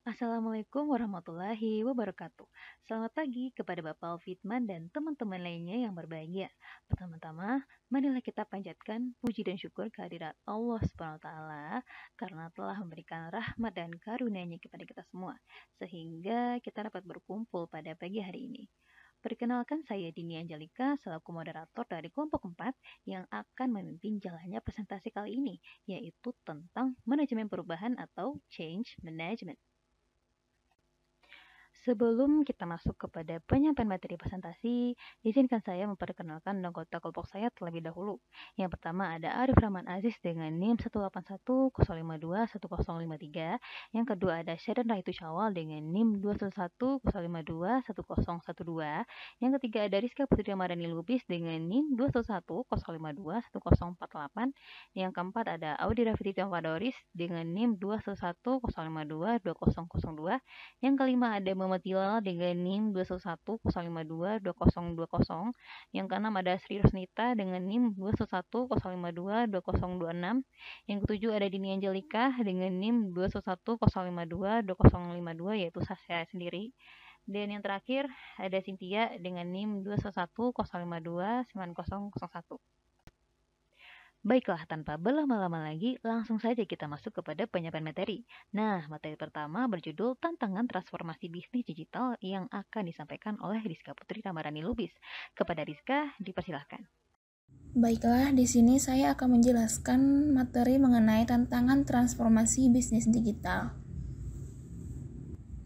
Assalamualaikum warahmatullahi wabarakatuh. Selamat pagi kepada Bapak Alfitman dan teman-teman lainnya yang berbahagia. Pertama-tama, marilah kita panjatkan puji dan syukur kehadirat Allah Subhanahu wa taala karena telah memberikan rahmat dan karunia-Nya kepada kita semua sehingga kita dapat berkumpul pada pagi hari ini. Perkenalkan saya Dini Angelika selaku moderator dari kelompok 4 yang akan memimpin jalannya presentasi kali ini, yaitu tentang manajemen perubahan atau change management. Sebelum kita masuk kepada penyampaian materi presentasi, izinkan saya memperkenalkan anggota kelompok saya terlebih dahulu. Yang pertama ada Arif Rahman Aziz dengan NIM 18105211053. Yang kedua ada Syadan Raitu Syawal dengan NIM 21105211012. Yang ketiga ada Rizka Putri Ramadhani Lubis dengan NIM 21105211048. Yang keempat ada Audi Rafiti Tiongfadoris dengan NIM 21105222002. Yang kelima ada Muhammad Tilal dengan NIM 21105222020. Yang keenam ada Sri Rosnita dengan NIM 21105222026. Yang ketujuh ada Dini Angelika dengan NIM 21105222052 yaitu saya sendiri. Dan yang terakhir ada Cynthia dengan NIM 21105229001. Baiklah, tanpa berlama-lama lagi, langsung saja kita masuk kepada penyampaian materi. Nah, materi pertama berjudul Tantangan Transformasi Bisnis Digital yang akan disampaikan oleh Rizka Putri Ramadhani Lubis. Kepada Rizka, dipersilahkan. Baiklah, di sini saya akan menjelaskan materi mengenai tantangan transformasi bisnis digital.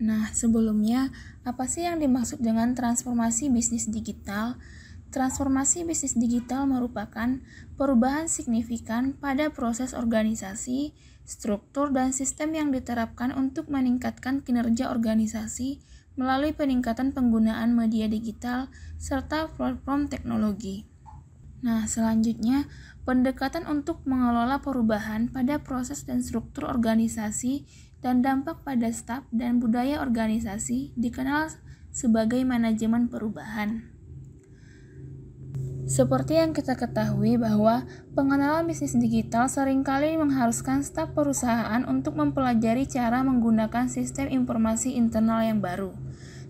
Nah, sebelumnya, apa sih yang dimaksud dengan transformasi bisnis digital? Transformasi bisnis digital merupakan perubahan signifikan pada proses organisasi, struktur, dan sistem yang diterapkan untuk meningkatkan kinerja organisasi melalui peningkatan penggunaan media digital serta platform teknologi. Nah, selanjutnya, pendekatan untuk mengelola perubahan pada proses dan struktur organisasi dan dampak pada staf dan budaya organisasi dikenal sebagai manajemen perubahan. Seperti yang kita ketahui bahwa pengenalan bisnis digital seringkali mengharuskan staf perusahaan untuk mempelajari cara menggunakan sistem informasi internal yang baru.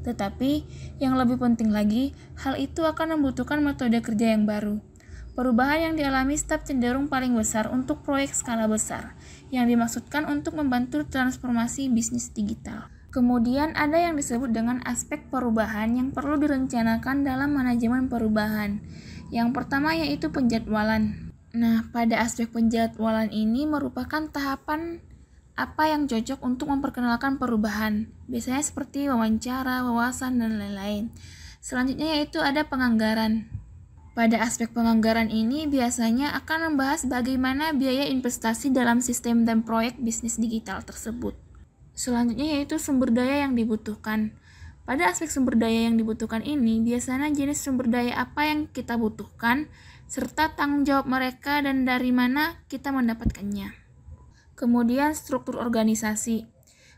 Tetapi, yang lebih penting lagi, hal itu akan membutuhkan metode kerja yang baru. Perubahan yang dialami staf cenderung paling besar untuk proyek skala besar, yang dimaksudkan untuk membantu transformasi bisnis digital. Kemudian ada yang disebut dengan aspek perubahan yang perlu direncanakan dalam manajemen perubahan. Yang pertama yaitu penjadwalan. Nah, pada aspek penjadwalan ini merupakan tahapan apa yang cocok untuk memperkenalkan perubahan. Biasanya seperti wawancara, wawasan, dan lain-lain. Selanjutnya yaitu ada penganggaran. Pada aspek penganggaran ini biasanya akan membahas bagaimana biaya investasi dalam sistem dan proyek bisnis digital tersebut. Selanjutnya yaitu sumber daya yang dibutuhkan. Pada aspek sumber daya yang dibutuhkan ini, biasanya jenis sumber daya apa yang kita butuhkan, serta tanggung jawab mereka dan dari mana kita mendapatkannya. Kemudian struktur organisasi.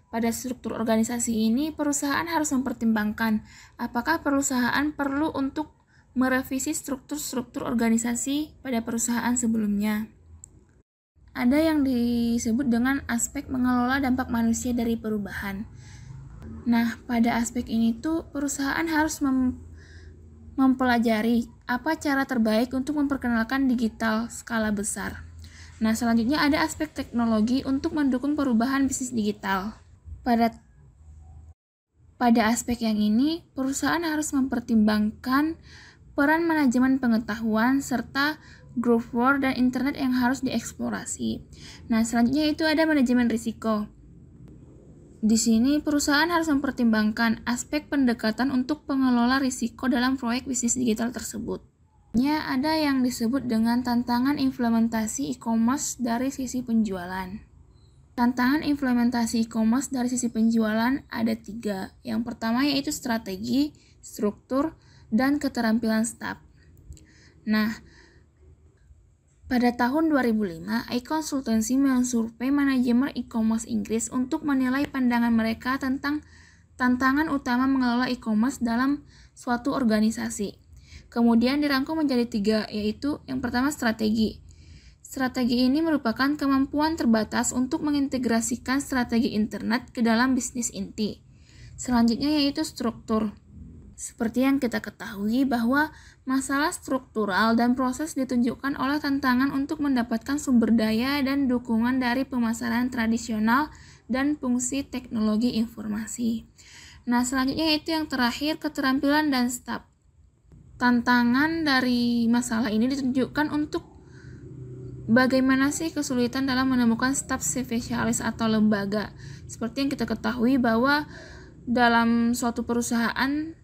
Pada struktur organisasi ini, perusahaan harus mempertimbangkan apakah perusahaan perlu untuk merevisi struktur-struktur organisasi pada perusahaan sebelumnya. Ada yang disebut dengan aspek mengelola dampak manusia dari perubahan. Nah, pada aspek ini tuh perusahaan harus mempelajari apa cara terbaik untuk memperkenalkan digital skala besar. Nah, selanjutnya ada aspek teknologi untuk mendukung perubahan bisnis digital. Pada aspek yang ini, perusahaan harus mempertimbangkan peran manajemen pengetahuan serta growth war dan internet yang harus dieksplorasi. Nah, selanjutnya itu ada manajemen risiko. Di sini, perusahaan harus mempertimbangkan aspek pendekatan untuk pengelola risiko dalam proyek bisnis digital tersebut. Ada yang disebut dengan tantangan implementasi e-commerce dari sisi penjualan. Tantangan implementasi e-commerce dari sisi penjualan ada 3. Yang pertama yaitu strategi, struktur, dan keterampilan staf. Nah, pada tahun 2005, iConsultancy mensurvei manajemen e-commerce Inggris untuk menilai pandangan mereka tentang tantangan utama mengelola e-commerce dalam suatu organisasi. Kemudian dirangkum menjadi 3, yaitu yang pertama strategi. Strategi ini merupakan kemampuan terbatas untuk mengintegrasikan strategi internet ke dalam bisnis inti. Selanjutnya yaitu struktur. Seperti yang kita ketahui bahwa masalah struktural dan proses ditunjukkan oleh tantangan untuk mendapatkan sumber daya dan dukungan dari pemasaran tradisional dan fungsi teknologi informasi. Nah, selanjutnya yaitu yang terakhir, keterampilan dan staf. Tantangan dari masalah ini ditunjukkan untuk bagaimana sih kesulitan dalam menemukan staf spesialis atau lembaga. Seperti yang kita ketahui bahwa dalam suatu perusahaan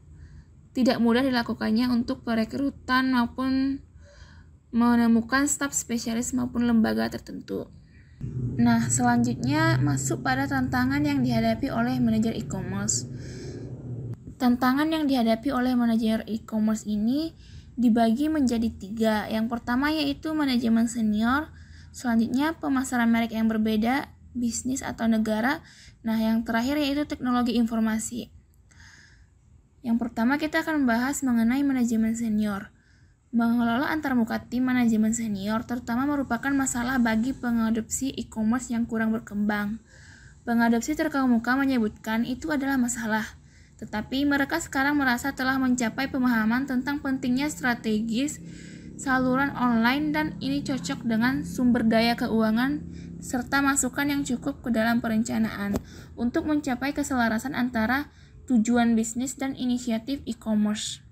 tidak mudah dilakukannya untuk perekrutan maupun menemukan staf spesialis maupun lembaga tertentu. Nah, selanjutnya masuk pada tantangan yang dihadapi oleh manajer e-commerce. Tantangan yang dihadapi oleh manajer e-commerce ini dibagi menjadi 3. Yang pertama yaitu manajemen senior, selanjutnya pemasaran merek yang berbeda, bisnis atau negara, nah yang terakhir yaitu teknologi informasi. Yang pertama kita akan membahas mengenai manajemen senior. Mengelola antarmuka tim manajemen senior terutama merupakan masalah bagi pengadopsi e-commerce yang kurang berkembang. Pengadopsi terkemuka menyebutkan itu adalah masalah, tetapi mereka sekarang merasa telah mencapai pemahaman tentang pentingnya strategis saluran online dan ini cocok dengan sumber daya keuangan serta masukan yang cukup ke dalam perencanaan untuk mencapai keselarasan antara tujuan bisnis dan inisiatif e-commerce.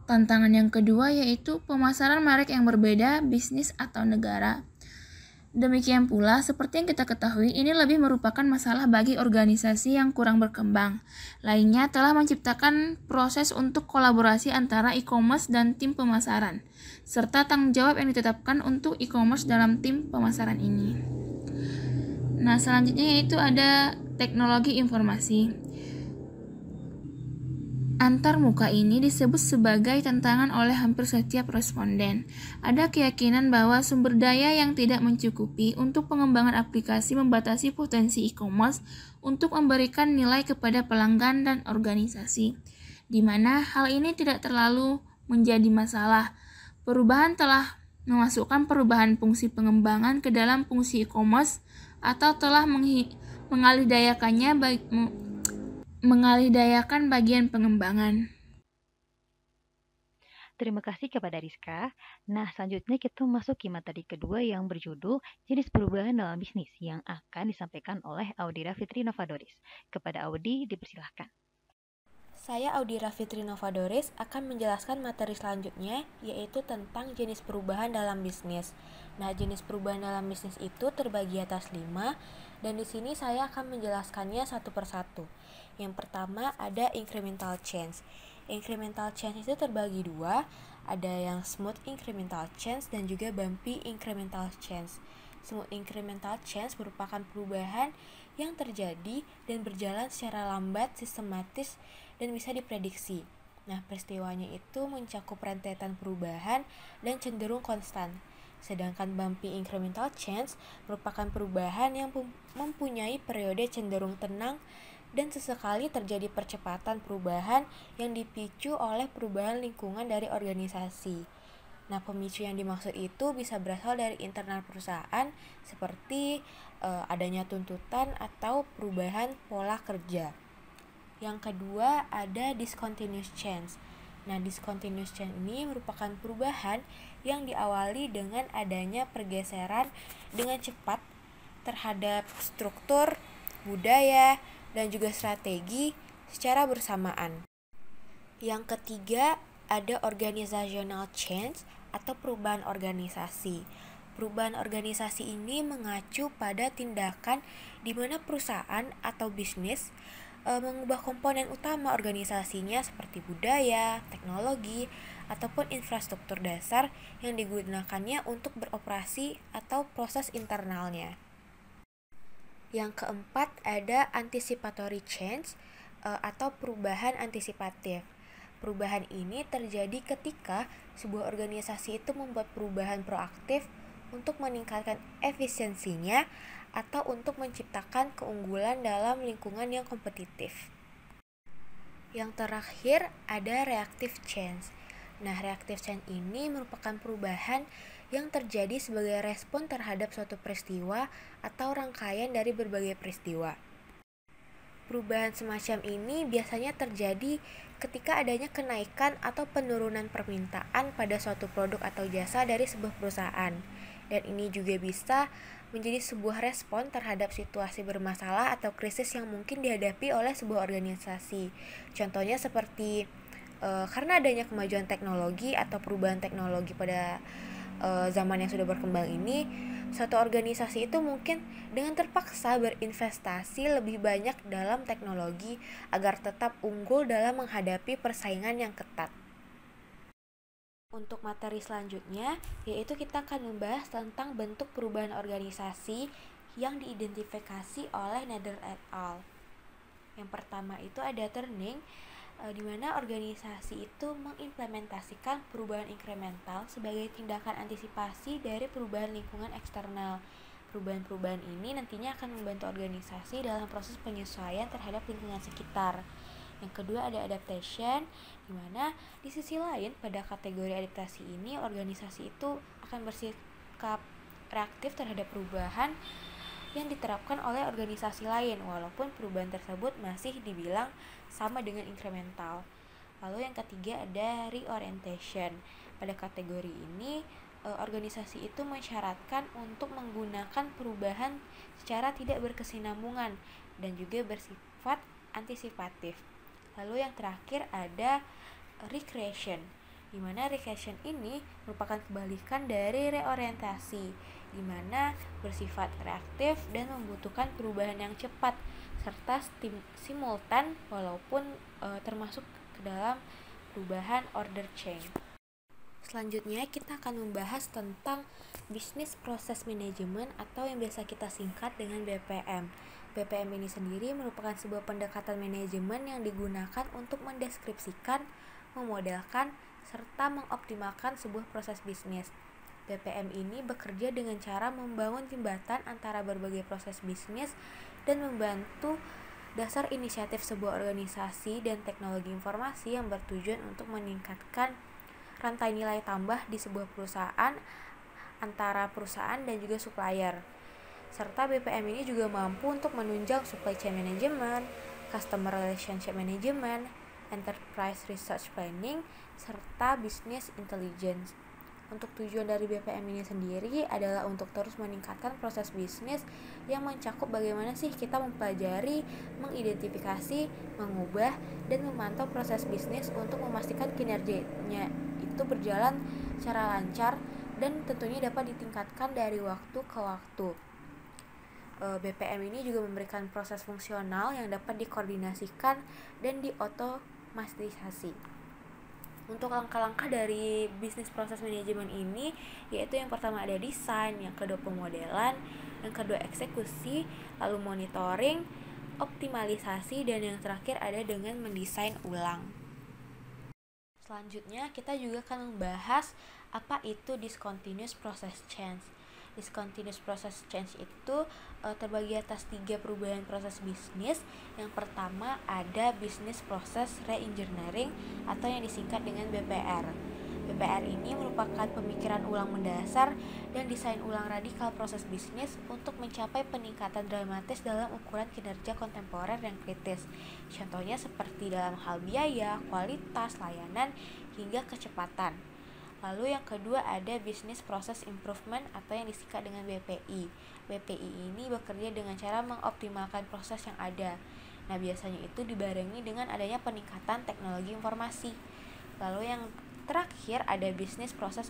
Tantangan yang kedua yaitu pemasaran merek yang berbeda, bisnis atau negara. Demikian pula, seperti yang kita ketahui, ini lebih merupakan masalah bagi organisasi yang kurang berkembang. Lainnya telah menciptakan proses untuk kolaborasi antara e-commerce dan tim pemasaran, serta tanggung jawab yang ditetapkan untuk e-commerce dalam tim pemasaran ini. Nah, selanjutnya yaitu ada teknologi informasi. Antarmuka ini disebut sebagai tantangan oleh hampir setiap responden. Ada keyakinan bahwa sumber daya yang tidak mencukupi untuk pengembangan aplikasi membatasi potensi e-commerce untuk memberikan nilai kepada pelanggan dan organisasi, di mana hal ini tidak terlalu menjadi masalah. Perubahan telah memasukkan perubahan fungsi pengembangan ke dalam fungsi e-commerce atau telah mengalihdayakan bagian pengembangan. Terima kasih kepada Rizka. Nah, selanjutnya kita masuk ke materi kedua yang berjudul jenis perubahan dalam bisnis yang akan disampaikan oleh Audira Fitri Novadoris. Kepada Audi, dipersilahkan. Saya Audira Fitri Novadoris akan menjelaskan materi selanjutnya, yaitu tentang jenis perubahan dalam bisnis. Nah, jenis perubahan dalam bisnis itu terbagi atas 5, dan di sini saya akan menjelaskannya satu persatu. Yang pertama ada incremental change. Incremental change itu terbagi 2, ada yang smooth incremental change dan juga bumpy incremental change. Smooth incremental change merupakan perubahan yang terjadi dan berjalan secara lambat, sistematis, dan bisa diprediksi. Nah, peristiwanya itu mencakup rentetan perubahan dan cenderung konstan. Sedangkan bumpy incremental change merupakan perubahan yang mempunyai periode cenderung tenang dan sesekali terjadi percepatan perubahan yang dipicu oleh perubahan lingkungan dari organisasi. Nah, pemicu yang dimaksud itu bisa berasal dari internal perusahaan seperti adanya tuntutan atau perubahan pola kerja. Yang kedua ada discontinuous change. Nah, discontinuous change ini merupakan perubahan yang diawali dengan adanya pergeseran dengan cepat terhadap struktur, budaya, dan juga strategi secara bersamaan. Yang ketiga ada organizational change atau perubahan organisasi. Perubahan organisasi ini mengacu pada tindakan di mana perusahaan atau bisnis mengubah komponen utama organisasinya seperti budaya, teknologi, ataupun infrastruktur dasar yang digunakannya untuk beroperasi atau proses internalnya. Yang keempat ada anticipatory change atau perubahan antisipatif. Perubahan ini terjadi ketika sebuah organisasi itu membuat perubahan proaktif untuk meningkatkan efisiensinya atau untuk menciptakan keunggulan dalam lingkungan yang kompetitif. Yang terakhir ada reactive change. Nah, reactive change ini merupakan perubahan yang terjadi sebagai respon terhadap suatu peristiwa atau rangkaian dari berbagai peristiwa. Perubahan semacam ini biasanya terjadi ketika adanya kenaikan atau penurunan permintaan pada suatu produk atau jasa dari sebuah perusahaan. Dan ini juga bisa menjadi sebuah respon terhadap situasi bermasalah atau krisis yang mungkin dihadapi oleh sebuah organisasi. Contohnya seperti karena adanya kemajuan teknologi atau perubahan teknologi pada zaman yang sudah berkembang ini, suatu organisasi itu mungkin dengan terpaksa berinvestasi lebih banyak dalam teknologi agar tetap unggul dalam menghadapi persaingan yang ketat. Untuk materi selanjutnya, yaitu kita akan membahas tentang bentuk perubahan organisasi yang diidentifikasi oleh Nader et al. Yang pertama itu ada turning, di mana organisasi itu mengimplementasikan perubahan inkremental sebagai tindakan antisipasi dari perubahan lingkungan eksternal. Perubahan-perubahan ini nantinya akan membantu organisasi dalam proses penyesuaian terhadap lingkungan sekitar. Yang kedua ada adaptation, di mana di sisi lain pada kategori adaptasi ini organisasi itu akan bersikap reaktif terhadap perubahan yang diterapkan oleh organisasi lain walaupun perubahan tersebut masih dibilang sama dengan inkremental. Lalu yang ketiga ada reorientation. Pada kategori ini organisasi itu mensyaratkan untuk menggunakan perubahan secara tidak berkesinambungan dan juga bersifat antisipatif. Lalu yang terakhir ada recreation, di mana recreation ini merupakan kebalikan dari reorientasi, di mana bersifat reaktif dan membutuhkan perubahan yang cepat serta simultan walaupun termasuk ke dalam perubahan order chain. Selanjutnya kita akan membahas tentang Business Process Management atau yang biasa kita singkat dengan BPM. BPM ini sendiri merupakan sebuah pendekatan manajemen yang digunakan untuk mendeskripsikan, memodelkan, serta mengoptimalkan sebuah proses bisnis. BPM ini bekerja dengan cara membangun jembatan antara berbagai proses bisnis dan membantu dasar inisiatif sebuah organisasi dan teknologi informasi yang bertujuan untuk meningkatkan rantai nilai tambah di sebuah perusahaan antara perusahaan dan juga supplier. Serta BPM ini juga mampu untuk menunjang supply chain management, customer relationship management, enterprise research planning, serta business intelligence. Untuk tujuan dari BPM ini sendiri adalah untuk terus meningkatkan proses bisnis yang mencakup bagaimana sih kita mempelajari, mengidentifikasi, mengubah, dan memantau proses bisnis untuk memastikan kinerjanya itu berjalan secara lancar dan tentunya dapat ditingkatkan dari waktu ke waktu. BPM ini juga memberikan proses fungsional yang dapat dikoordinasikan dan diotomatisasi. Untuk langkah-langkah dari bisnis proses manajemen ini yaitu yang pertama ada desain, yang kedua pemodelan, yang kedua eksekusi, lalu monitoring, optimalisasi, dan yang terakhir ada dengan mendesain ulang. Selanjutnya kita juga akan membahas apa itu discontinuous process change. Discontinuous process change itu terbagi atas 3 perubahan proses bisnis. Yang pertama ada business process reengineering atau yang disingkat dengan BPR. BPR ini merupakan pemikiran ulang mendasar dan desain ulang radikal proses bisnis untuk mencapai peningkatan dramatis dalam ukuran kinerja kontemporer yang kritis. Contohnya seperti dalam hal biaya, kualitas, layanan, hingga kecepatan. Lalu yang kedua ada Business Process Improvement atau yang disingkat dengan BPI. BPI ini bekerja dengan cara mengoptimalkan proses yang ada. Nah, biasanya itu dibarengi dengan adanya peningkatan teknologi informasi. Lalu yang terakhir ada Business Process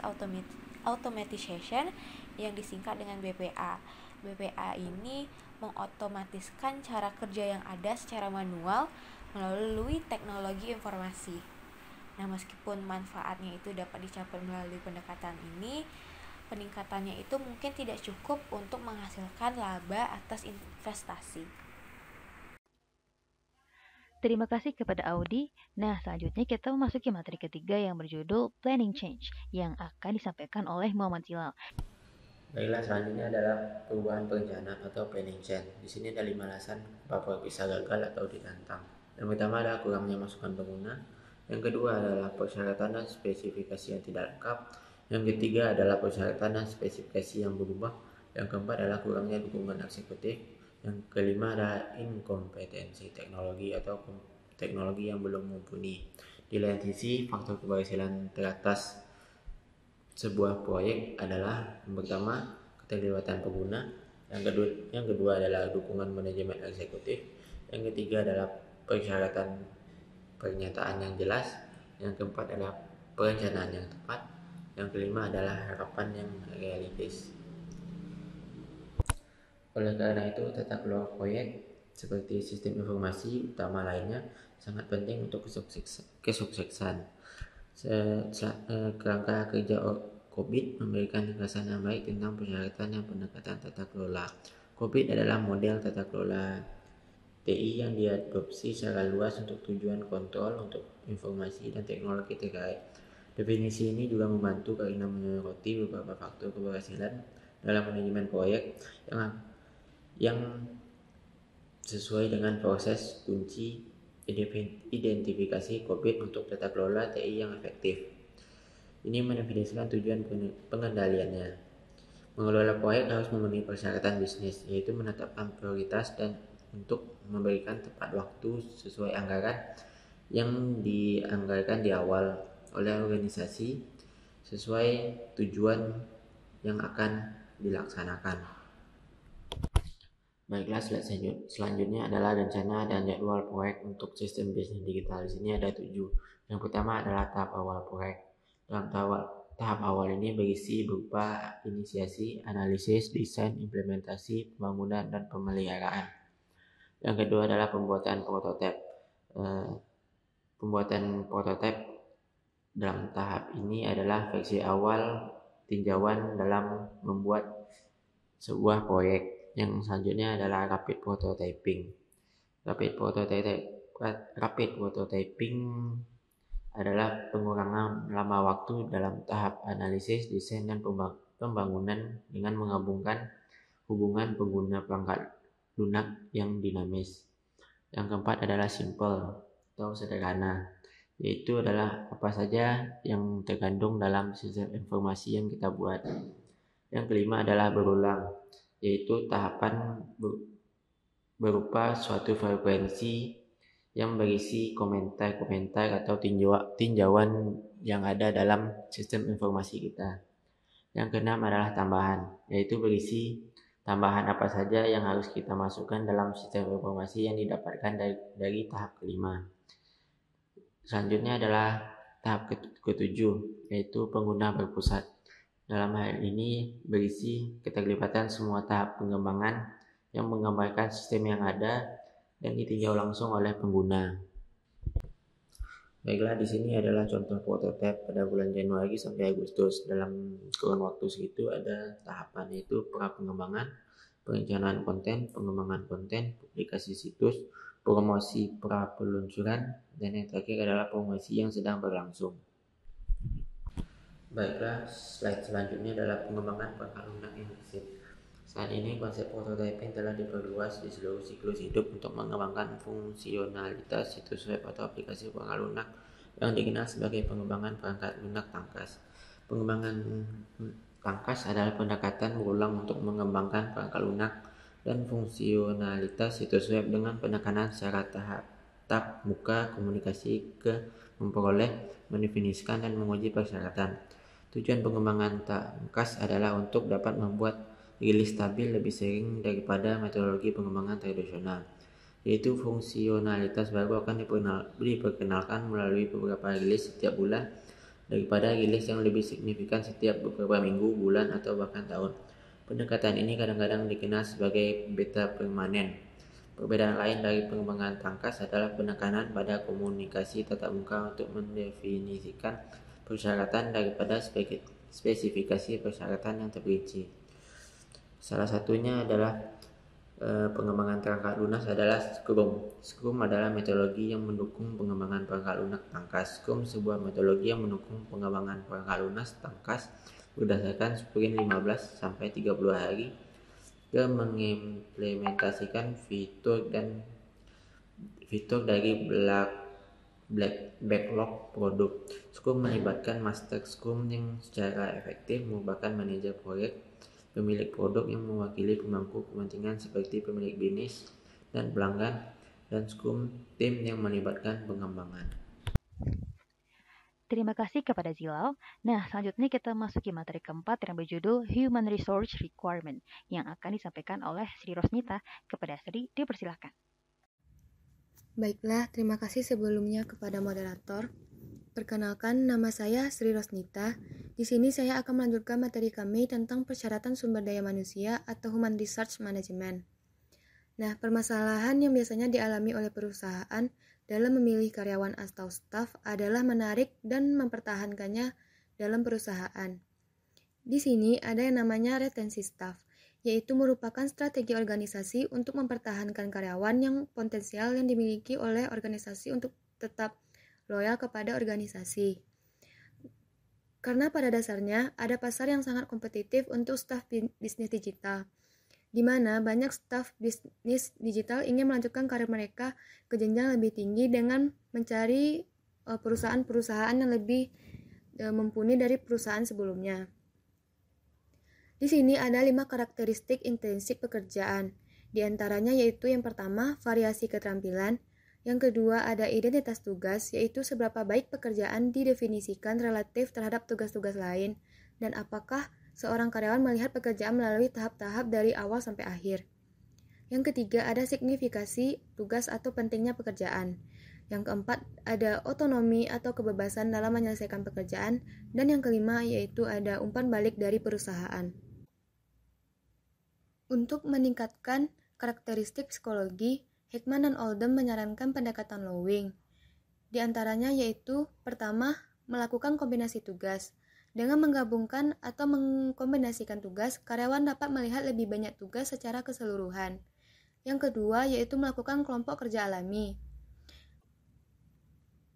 Automatization yang disingkat dengan BPA. BPA ini mengotomatiskan cara kerja yang ada secara manual melalui teknologi informasi. Nah, meskipun manfaatnya itu dapat dicapai melalui pendekatan ini, peningkatannya itu mungkin tidak cukup untuk menghasilkan laba atas investasi. Terima kasih kepada Audi. Nah, selanjutnya kita memasuki materi ketiga yang berjudul Planning Change yang akan disampaikan oleh Muhammad Jilal. Baiklah, selanjutnya adalah perubahan perencanaan atau planning change. Di sini ada 5 alasan kenapa bisa gagal atau ditantang. Yang pertama adalah kurangnya masukan pengguna. Yang kedua adalah persyaratan dan spesifikasi yang tidak lengkap. Yang ketiga adalah persyaratan dan spesifikasi yang berubah. Yang keempat adalah kurangnya dukungan eksekutif. Yang kelima adalah inkompetensi teknologi atau teknologi yang belum mumpuni. Di lain sisi, faktor keberhasilan teratas sebuah proyek adalah yang pertama keterlibatan pengguna, yang kedua adalah dukungan manajemen eksekutif, yang ketiga adalah persyaratan pernyataan yang jelas, yang keempat adalah perencanaan yang tepat, yang kelima adalah harapan yang realistis. Oleh karena itu, tata kelola proyek seperti sistem informasi utama lainnya sangat penting untuk kesuksesan. Kerangka kerja COVID memberikan ringkasan yang baik tentang persyaratan dan pendekatan tata kelola. COVID adalah model tata kelola TI yang diadopsi secara luas untuk tujuan kontrol untuk informasi dan teknologi terkait. Definisi ini juga membantu karena menyoroti beberapa faktor keberhasilan dalam manajemen proyek yang sesuai dengan proses kunci identifikasi COVID untuk tata kelola TI yang efektif. Ini mendefinisikan tujuan pengendaliannya. Mengelola proyek harus memenuhi persyaratan bisnis, yaitu menetapkan prioritas dan untuk memberikan tepat waktu sesuai anggaran yang dianggarkan di awal oleh organisasi sesuai tujuan yang akan dilaksanakan. Baiklah, slide selanjutnya adalah rencana dan jadwal proyek untuk sistem bisnis digital. Di sini ada 7. Yang pertama adalah tahap awal proyek. Dalam tahap awal ini berisi berupa inisiasi, analisis, desain, implementasi, pembangunan, dan pemeliharaan. Yang kedua adalah pembuatan prototip. Pembuatan prototip dalam tahap ini adalah versi awal tinjauan dalam membuat sebuah proyek. Yang selanjutnya adalah rapid prototyping. Rapid prototyping adalah pengurangan lama waktu dalam tahap analisis, desain, dan pembangunan dengan menggabungkan hubungan pengguna perangkat lunak yang dinamis. Yang keempat adalah simple atau sederhana, yaitu adalah apa saja yang terkandung dalam sistem informasi yang kita buat. Yang kelima adalah berulang, yaitu tahapan berupa suatu frekuensi yang berisi komentar-komentar atau tinjauan yang ada dalam sistem informasi kita. Yang keenam adalah tambahan, yaitu berisi tambahan apa saja yang harus kita masukkan dalam sistem informasi yang didapatkan dari tahap kelima. Selanjutnya adalah tahap ketujuh, yaitu pengguna berpusat. Dalam hal ini berisi keterlibatan semua tahap pengembangan yang menggambarkan sistem yang ada dan ditinjau langsung oleh pengguna. Baiklah, di sini adalah contoh prototip pada bulan Januari sampai Agustus. Dalam kurun waktu segitu ada tahapan, yaitu pra pengembangan, perencanaan konten, pengembangan konten, publikasi situs, promosi pra peluncuran, dan yang terakhir adalah promosi yang sedang berlangsung. Baiklah, slide selanjutnya adalah pengembangan perangkat lunak yang efisien. Saat ini konsep prototyping telah diperluas di seluruh siklus hidup untuk mengembangkan fungsionalitas situs web atau aplikasi perangkat lunak yang dikenal sebagai pengembangan perangkat lunak tangkas. Pengembangan tangkas adalah pendekatan berulang untuk mengembangkan perangkat lunak dan fungsionalitas situs web dengan penekanan secara tatap muka, komunikasi ke memperoleh, mendefinisikan, dan menguji persyaratan. Tujuan pengembangan tangkas adalah untuk dapat membuat rilis stabil lebih sering daripada metodologi pengembangan tradisional, yaitu fungsionalitas baru akan diperkenalkan melalui beberapa rilis setiap bulan daripada rilis yang lebih signifikan setiap beberapa minggu, bulan, atau bahkan tahun. Pendekatan ini kadang-kadang dikenal sebagai beta permanen. Perbedaan lain dari pengembangan tangkas adalah penekanan pada komunikasi tatap muka untuk mendefinisikan persyaratan daripada spesifikasi persyaratan yang terperinci. Salah satunya adalah pengembangan perangkat lunak adalah Scrum. Scrum adalah metodologi yang mendukung pengembangan perangkat lunak tangkas. Scrum sebuah metodologi yang mendukung pengembangan perangkat lunak tangkas berdasarkan sprint 15 sampai 30 hari ke mengimplementasikan fitur dari backlog produk. Scrum melibatkan master Scrum yang secara efektif merupakan manajer proyek, pemilik produk yang mewakili pemangku kepentingan seperti pemilik bisnis dan pelanggan, dan Scrum tim yang melibatkan pengembangan. Terima kasih kepada Zilau. Nah, selanjutnya kita masuki materi keempat yang berjudul Human Resource Requirement yang akan disampaikan oleh Sri Rosnita. Kepada Sri, dipersilahkan. Baiklah, terima kasih sebelumnya kepada moderator. Perkenalkan, nama saya Sri Rosnita. Di sini saya akan melanjutkan materi kami tentang persyaratan sumber daya manusia atau Human Resource Management. Nah, permasalahan yang biasanya dialami oleh perusahaan dalam memilih karyawan atau staf adalah menarik dan mempertahankannya dalam perusahaan. Di sini ada yang namanya retensi staf, yaitu merupakan strategi organisasi untuk mempertahankan karyawan yang potensial yang dimiliki oleh organisasi untuk tetap loyal kepada organisasi. Karena pada dasarnya ada pasar yang sangat kompetitif untuk staf bisnis digital, di mana banyak staf bisnis digital ingin melanjutkan karir mereka ke jenjang lebih tinggi dengan mencari perusahaan-perusahaan yang lebih mumpuni dari perusahaan sebelumnya. Di sini ada 5 karakteristik intensif pekerjaan. Di antaranya yaitu yang pertama, variasi keterampilan. Yang kedua, ada identitas tugas, yaitu seberapa baik pekerjaan didefinisikan relatif terhadap tugas-tugas lain, dan apakah seorang karyawan melihat pekerjaan melalui tahap-tahap dari awal sampai akhir. Yang ketiga, ada signifikasi tugas atau pentingnya pekerjaan. Yang keempat, ada otonomi atau kebebasan dalam menyelesaikan pekerjaan. Dan yang kelima, yaitu ada umpan balik dari perusahaan. Untuk meningkatkan karakteristik psikologi, Heckman dan Oldham menyarankan pendekatan Lowing. Di antaranya yaitu, pertama, melakukan kombinasi tugas. Dengan menggabungkan atau mengkombinasikan tugas, karyawan dapat melihat lebih banyak tugas secara keseluruhan. Yang kedua, yaitu melakukan kelompok kerja alami.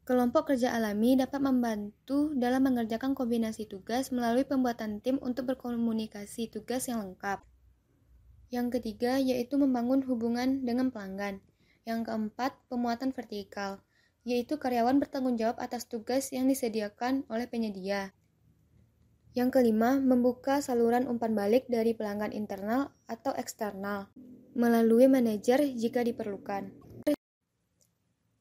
Kelompok kerja alami dapat membantu dalam mengerjakan kombinasi tugas melalui pembuatan tim untuk berkomunikasi tugas yang lengkap. Yang ketiga, yaitu membangun hubungan dengan pelanggan. Yang keempat, pemuatan vertikal, yaitu karyawan bertanggung jawab atas tugas yang disediakan oleh penyedia. Yang kelima, membuka saluran umpan balik dari pelanggan internal atau eksternal melalui manajer jika diperlukan.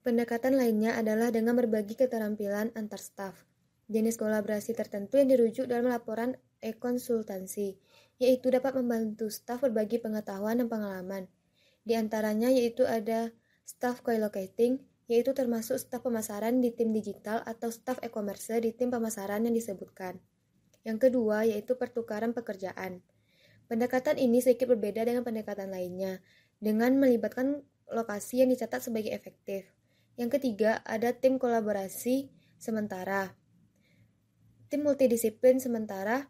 Pendekatan lainnya adalah dengan berbagi keterampilan antar staf. Jenis kolaborasi tertentu yang dirujuk dalam laporan e-konsultansi, yaitu dapat membantu staf berbagi pengetahuan dan pengalaman. Di antaranya yaitu ada staff co-locating, yaitu termasuk staf pemasaran di tim digital atau staf e-commerce di tim pemasaran yang disebutkan. Yang kedua, yaitu pertukaran pekerjaan. Pendekatan ini sedikit berbeda dengan pendekatan lainnya, dengan melibatkan lokasi yang dicatat sebagai efektif. Yang ketiga, ada tim kolaborasi sementara. Tim multidisiplin sementara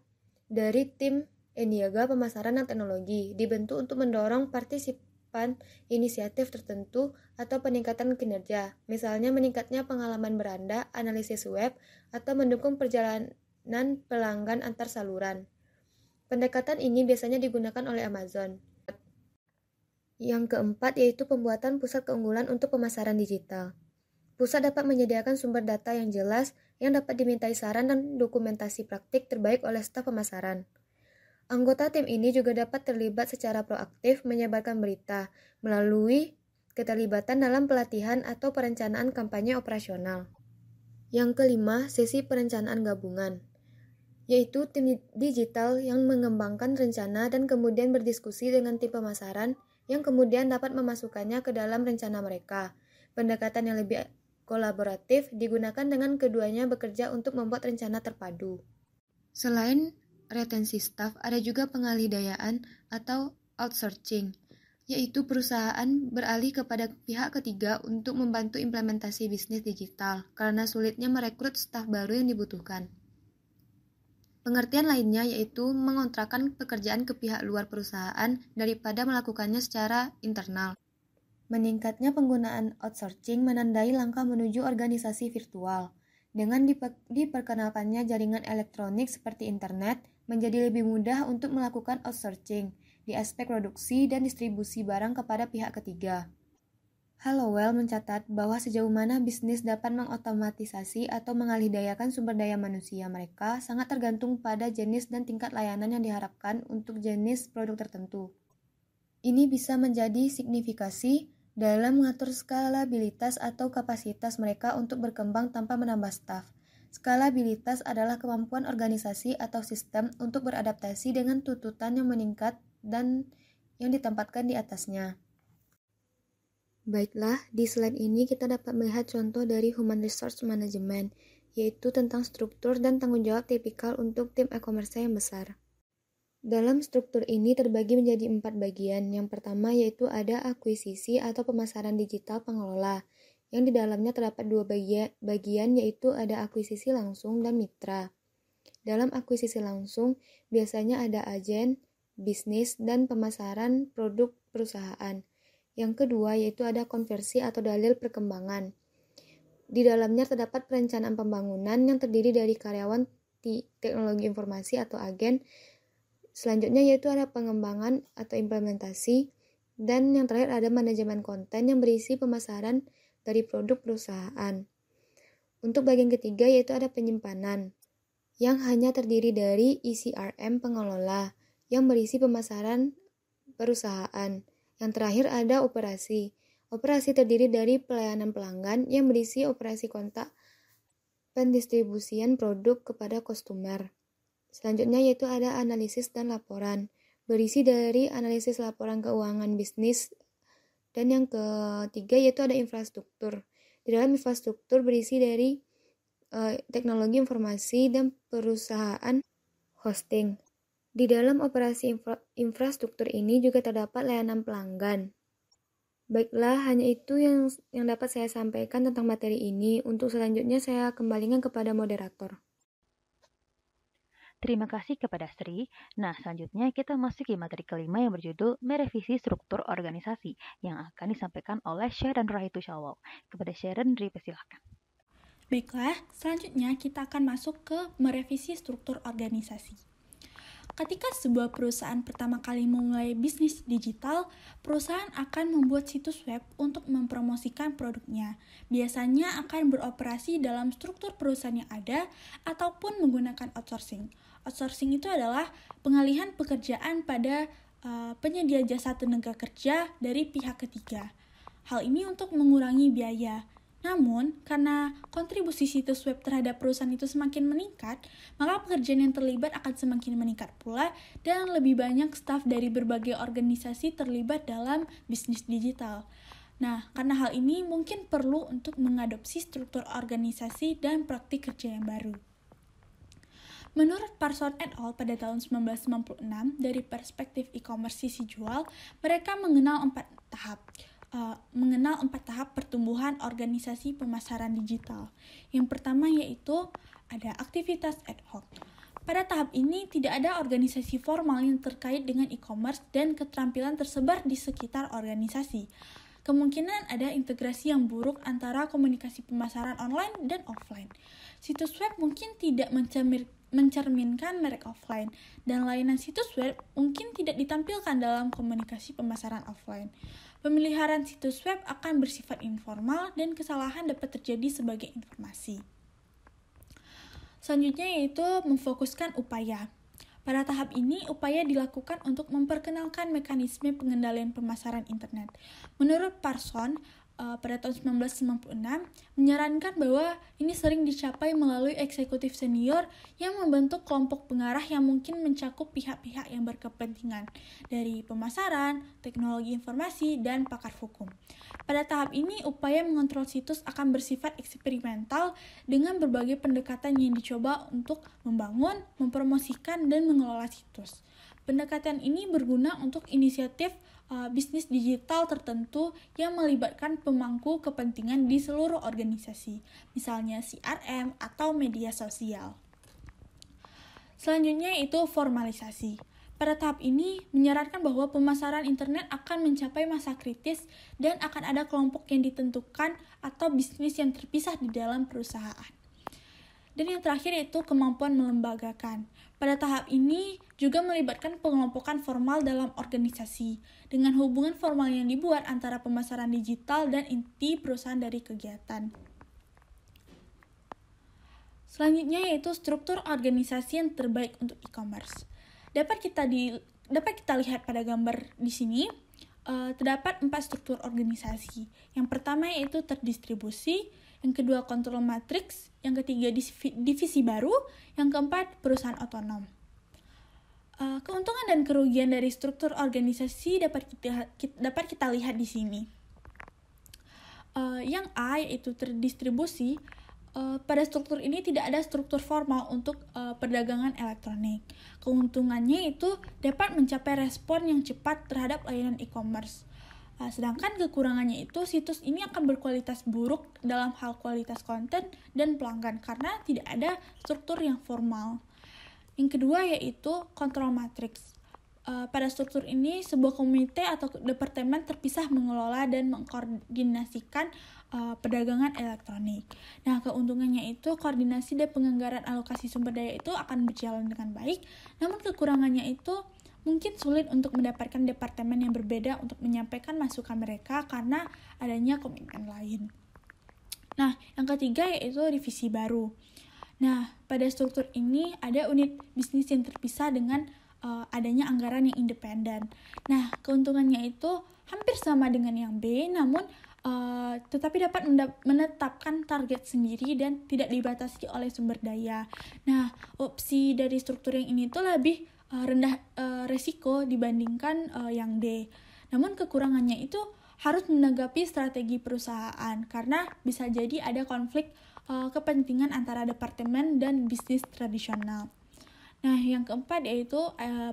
dari tim Eniaga Pemasaran dan Teknologi dibentuk untuk mendorong partisipan inisiatif tertentu atau peningkatan kinerja, misalnya meningkatnya pengalaman beranda, analisis web, atau mendukung perjalanan pelanggan antar saluran. Pendekatan ini biasanya digunakan oleh Amazon. Yang keempat yaitu pembuatan pusat keunggulan untuk pemasaran digital. Pusat dapat menyediakan sumber data yang jelas yang dapat dimintai saran dan dokumentasi praktik terbaik oleh staf pemasaran. Anggota tim ini juga dapat terlibat secara proaktif menyebarkan berita melalui keterlibatan dalam pelatihan atau perencanaan kampanye operasional. Yang kelima, sesi perencanaan gabungan, yaitu tim digital yang mengembangkan rencana dan kemudian berdiskusi dengan tim pemasaran yang kemudian dapat memasukkannya ke dalam rencana mereka. Pendekatan yang lebih kolaboratif digunakan dengan keduanya bekerja untuk membuat rencana terpadu. Selain retensi staf, ada juga pengalih-dayaan atau outsourcing, yaitu perusahaan beralih kepada pihak ketiga untuk membantu implementasi bisnis digital karena sulitnya merekrut staf baru yang dibutuhkan. Pengertian lainnya yaitu mengontrakkan pekerjaan ke pihak luar perusahaan daripada melakukannya secara internal. Meningkatnya penggunaan outsourcing menandai langkah menuju organisasi virtual. Dengan diperkenalkannya jaringan elektronik seperti internet, menjadi lebih mudah untuk melakukan outsourcing di aspek produksi dan distribusi barang kepada pihak ketiga. Hallowell mencatat bahwa sejauh mana bisnis dapat mengotomatisasi atau mengalihdayakan sumber daya manusia mereka sangat tergantung pada jenis dan tingkat layanan yang diharapkan untuk jenis produk tertentu. Ini bisa menjadi signifikasi dalam mengatur skalabilitas atau kapasitas mereka untuk berkembang tanpa menambah staf. Skalabilitas adalah kemampuan organisasi atau sistem untuk beradaptasi dengan tuntutan yang meningkat dan yang ditempatkan di atasnya. Baiklah, di slide ini kita dapat melihat contoh dari Human Resource Management, yaitu tentang struktur dan tanggung jawab tipikal untuk tim e-commerce yang besar. Dalam struktur ini terbagi menjadi 4 bagian. Yang pertama yaitu ada akuisisi atau pemasaran digital pengelola, yang di dalamnya terdapat 2 bagian yaitu ada akuisisi langsung dan mitra. Dalam akuisisi langsung, biasanya ada agen, bisnis, dan pemasaran produk perusahaan. Yang kedua yaitu ada konversi atau dalil perkembangan. Di dalamnya terdapat perencanaan pembangunan yang terdiri dari karyawan teknologi informasi atau agen. Selanjutnya yaitu ada pengembangan atau implementasi. Dan yang terakhir ada manajemen konten yang berisi pemasaran dari produk perusahaan. Untuk bagian ketiga yaitu ada penyimpanan, yang hanya terdiri dari ECRM pengelola yang berisi pemasaran perusahaan. Yang terakhir ada operasi. Operasi terdiri dari pelayanan pelanggan yang berisi operasi kontak pendistribusian produk kepada customer. Selanjutnya yaitu ada analisis dan laporan, berisi dari analisis laporan keuangan bisnis. Dan yang ketiga yaitu ada infrastruktur. Di dalam infrastruktur berisi dari teknologi informasi dan perusahaan hosting. Di dalam operasi infrastruktur ini juga terdapat layanan pelanggan. Baiklah, hanya itu yang dapat saya sampaikan tentang materi ini. Untuk selanjutnya saya kembalikan kepada moderator. Terima kasih kepada Sri. Nah, selanjutnya kita masuk ke materi kelima yang berjudul merevisi struktur organisasi yang akan disampaikan oleh Sharon Rahitu Syawal. Kepada Sharon, dipersilakan. Baiklah, selanjutnya kita akan masuk ke merevisi struktur organisasi. Ketika sebuah perusahaan pertama kali memulai bisnis digital, perusahaan akan membuat situs web untuk mempromosikan produknya. Biasanya akan beroperasi dalam struktur perusahaan yang ada ataupun menggunakan outsourcing. Outsourcing itu adalah pengalihan pekerjaan pada penyedia jasa tenaga kerja dari pihak ketiga. Hal ini untuk mengurangi biaya. Namun, karena kontribusi situs web terhadap perusahaan itu semakin meningkat, maka pekerjaan yang terlibat akan semakin meningkat pula dan lebih banyak staf dari berbagai organisasi terlibat dalam bisnis digital. Nah, karena hal ini mungkin perlu untuk mengadopsi struktur organisasi dan praktik kerja yang baru. Menurut Parson et al. Pada tahun 1996, dari perspektif e-commerce sisi jual, mereka mengenal 4 tahap pertumbuhan organisasi pemasaran digital. Yang pertama yaitu ada aktivitas ad hoc. Pada tahap ini tidak ada organisasi formal yang terkait dengan e-commerce dan keterampilan tersebar di sekitar organisasi. Kemungkinan ada integrasi yang buruk antara komunikasi pemasaran online dan offline. Situs web mungkin tidak mencerminkan merek offline, dan layanan situs web mungkin tidak ditampilkan dalam komunikasi pemasaran offline. Pemeliharaan situs web akan bersifat informal dan kesalahan dapat terjadi sebagai informasi. Selanjutnya yaitu memfokuskan upaya. Pada tahap ini, upaya dilakukan untuk memperkenalkan mekanisme pengendalian pemasaran internet. Menurut Parson, pada tahun 1996 menyarankan bahwa ini sering dicapai melalui eksekutif senior yang membentuk kelompok pengarah yang mungkin mencakup pihak-pihak yang berkepentingan dari pemasaran, teknologi informasi, dan pakar hukum. Pada tahap ini, upaya mengontrol situs akan bersifat eksperimental dengan berbagai pendekatan yang dicoba untuk membangun, mempromosikan, dan mengelola situs. Pendekatan ini berguna untuk inisiatif bisnis digital tertentu yang melibatkan pemangku kepentingan di seluruh organisasi, misalnya CRM atau media sosial. Selanjutnya itu formalisasi. Pada tahap ini menyarankan bahwa pemasaran internet akan mencapai masa kritis dan akan ada kelompok yang ditentukan atau bisnis yang terpisah di dalam perusahaan. Dan yang terakhir yaitu kemampuan melembagakan. Pada tahap ini juga melibatkan pengelompokan formal dalam organisasi dengan hubungan formal yang dibuat antara pemasaran digital dan inti perusahaan dari kegiatan. Selanjutnya yaitu struktur organisasi yang terbaik untuk e-commerce. Dapat kita lihat pada gambar di sini, terdapat 4 struktur organisasi. Yang pertama yaitu terdistribusi, yang kedua kontrol matriks, yang ketiga divisi baru, yang keempat perusahaan otonom. Keuntungan dan kerugian dari struktur organisasi dapat kita lihat di sini. Yang A yaitu terdistribusi. Pada struktur ini tidak ada struktur formal untuk perdagangan elektronik. Keuntungannya itu dapat mencapai respon yang cepat terhadap layanan e-commerce. Sedangkan kekurangannya itu situs ini akan berkualitas buruk dalam hal kualitas konten dan pelanggan karena tidak ada struktur yang formal. Yang kedua yaitu kontrol matriks. Pada struktur ini, sebuah komite atau departemen terpisah mengelola dan mengkoordinasikan perdagangan elektronik. Nah, keuntungannya itu koordinasi dan penganggaran alokasi sumber daya itu akan berjalan dengan baik, namun kekurangannya itu mungkin sulit untuk mendapatkan departemen yang berbeda untuk menyampaikan masukan mereka karena adanya komitmen lain. Nah, yang ketiga yaitu divisi baru. Nah, pada struktur ini ada unit bisnis yang terpisah dengan adanya anggaran yang independen. Nah, keuntungannya itu hampir sama dengan yang B, namun tetapi dapat menetapkan target sendiri dan tidak dibatasi oleh sumber daya. Nah, opsi dari struktur yang ini tuh lebih rendah resiko dibandingkan yang D. Namun kekurangannya itu harus menanggapi strategi perusahaan karena bisa jadi ada konflik kepentingan antara departemen dan bisnis tradisional. Nah, yang keempat yaitu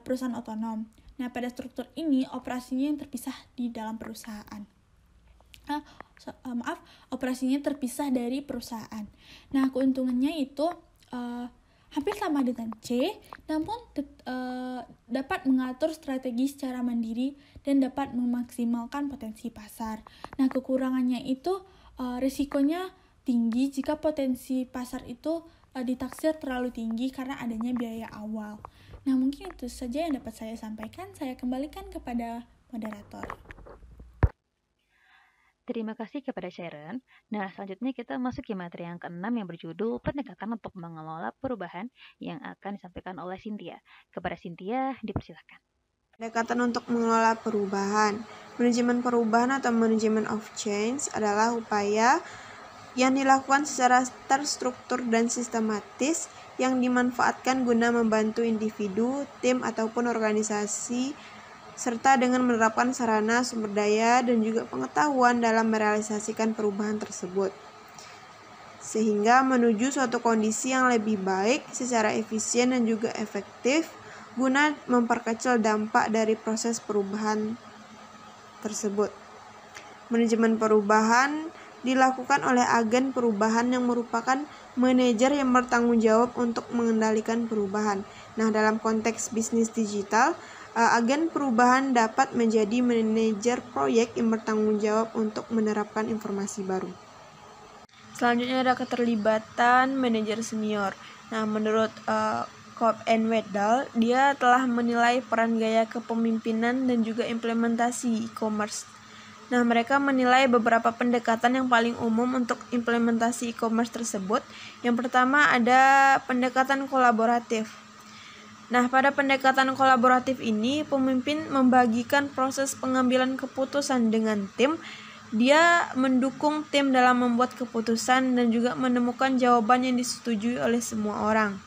perusahaan otonom. Nah, pada struktur ini operasinya yang terpisah di dalam perusahaan. Operasinya terpisah dari perusahaan. Nah, keuntungannya itu hampir sama dengan C, namun dapat mengatur strategi secara mandiri dan dapat memaksimalkan potensi pasar. Nah, kekurangannya itu risikonya tinggi jika potensi pasar itu ditaksir terlalu tinggi karena adanya biaya awal. Nah, mungkin itu saja yang dapat saya sampaikan. Saya kembalikan kepada moderator. Terima kasih kepada Sharon. Nah, selanjutnya kita masuk ke materi yang ke-6 yang berjudul pendekatan untuk mengelola perubahan yang akan disampaikan oleh Cynthia. Kepada Cynthia, dipersilakan. Pendekatan untuk mengelola perubahan. Manajemen perubahan atau manajemen of change adalah upaya yang dilakukan secara terstruktur dan sistematis yang dimanfaatkan guna membantu individu, tim, ataupun organisasi serta dengan menerapkan sarana, sumber daya, dan juga pengetahuan dalam merealisasikan perubahan tersebut sehingga menuju suatu kondisi yang lebih baik secara efisien dan juga efektif guna memperkecil dampak dari proses perubahan tersebut. Manajemen perubahan dilakukan oleh agen perubahan yang merupakan manajer yang bertanggung jawab untuk mengendalikan perubahan. Nah, dalam konteks bisnis digital, agen perubahan dapat menjadi manajer proyek yang bertanggung jawab untuk menerapkan informasi baru. Selanjutnya ada keterlibatan manajer senior. Nah, menurut Cobb and Wedal, dia telah menilai peran gaya kepemimpinan dan juga implementasi e-commerce. Nah, mereka menilai beberapa pendekatan yang paling umum untuk implementasi e-commerce tersebut. Yang pertama ada pendekatan kolaboratif. Nah, pada pendekatan kolaboratif ini, pemimpin membagikan proses pengambilan keputusan dengan tim. Dia mendukung tim dalam membuat keputusan dan juga menemukan jawaban yang disetujui oleh semua orang.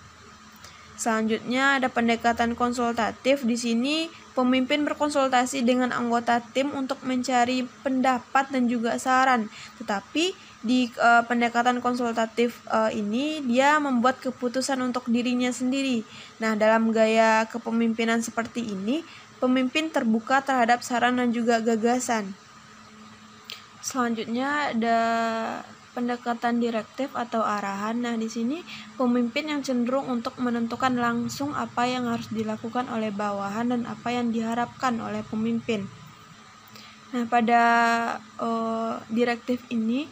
Selanjutnya ada pendekatan konsultatif. Di sini pemimpin berkonsultasi dengan anggota tim untuk mencari pendapat dan juga saran. Tetapi di pendekatan konsultatif ini dia membuat keputusan untuk dirinya sendiri. Nah, dalam gaya kepemimpinan seperti ini, pemimpin terbuka terhadap saran dan juga gagasan. Selanjutnya ada pendekatan direktif atau arahan. Nah, di sini pemimpin yang cenderung untuk menentukan langsung apa yang harus dilakukan oleh bawahan dan apa yang diharapkan oleh pemimpin. Nah, pada direktif ini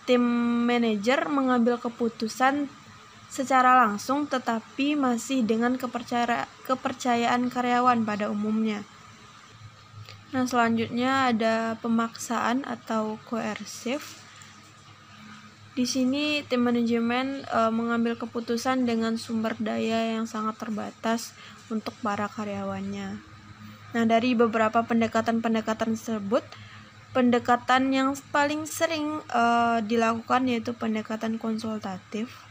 tim manajer mengambil keputusan secara langsung, tetapi masih dengan kepercayaan karyawan pada umumnya. Nah, selanjutnya ada pemaksaan atau koersif. Di sini tim manajemen mengambil keputusan dengan sumber daya yang sangat terbatas untuk para karyawannya. Nah, dari beberapa pendekatan-pendekatan tersebut, pendekatan yang paling sering dilakukan yaitu pendekatan konsultatif.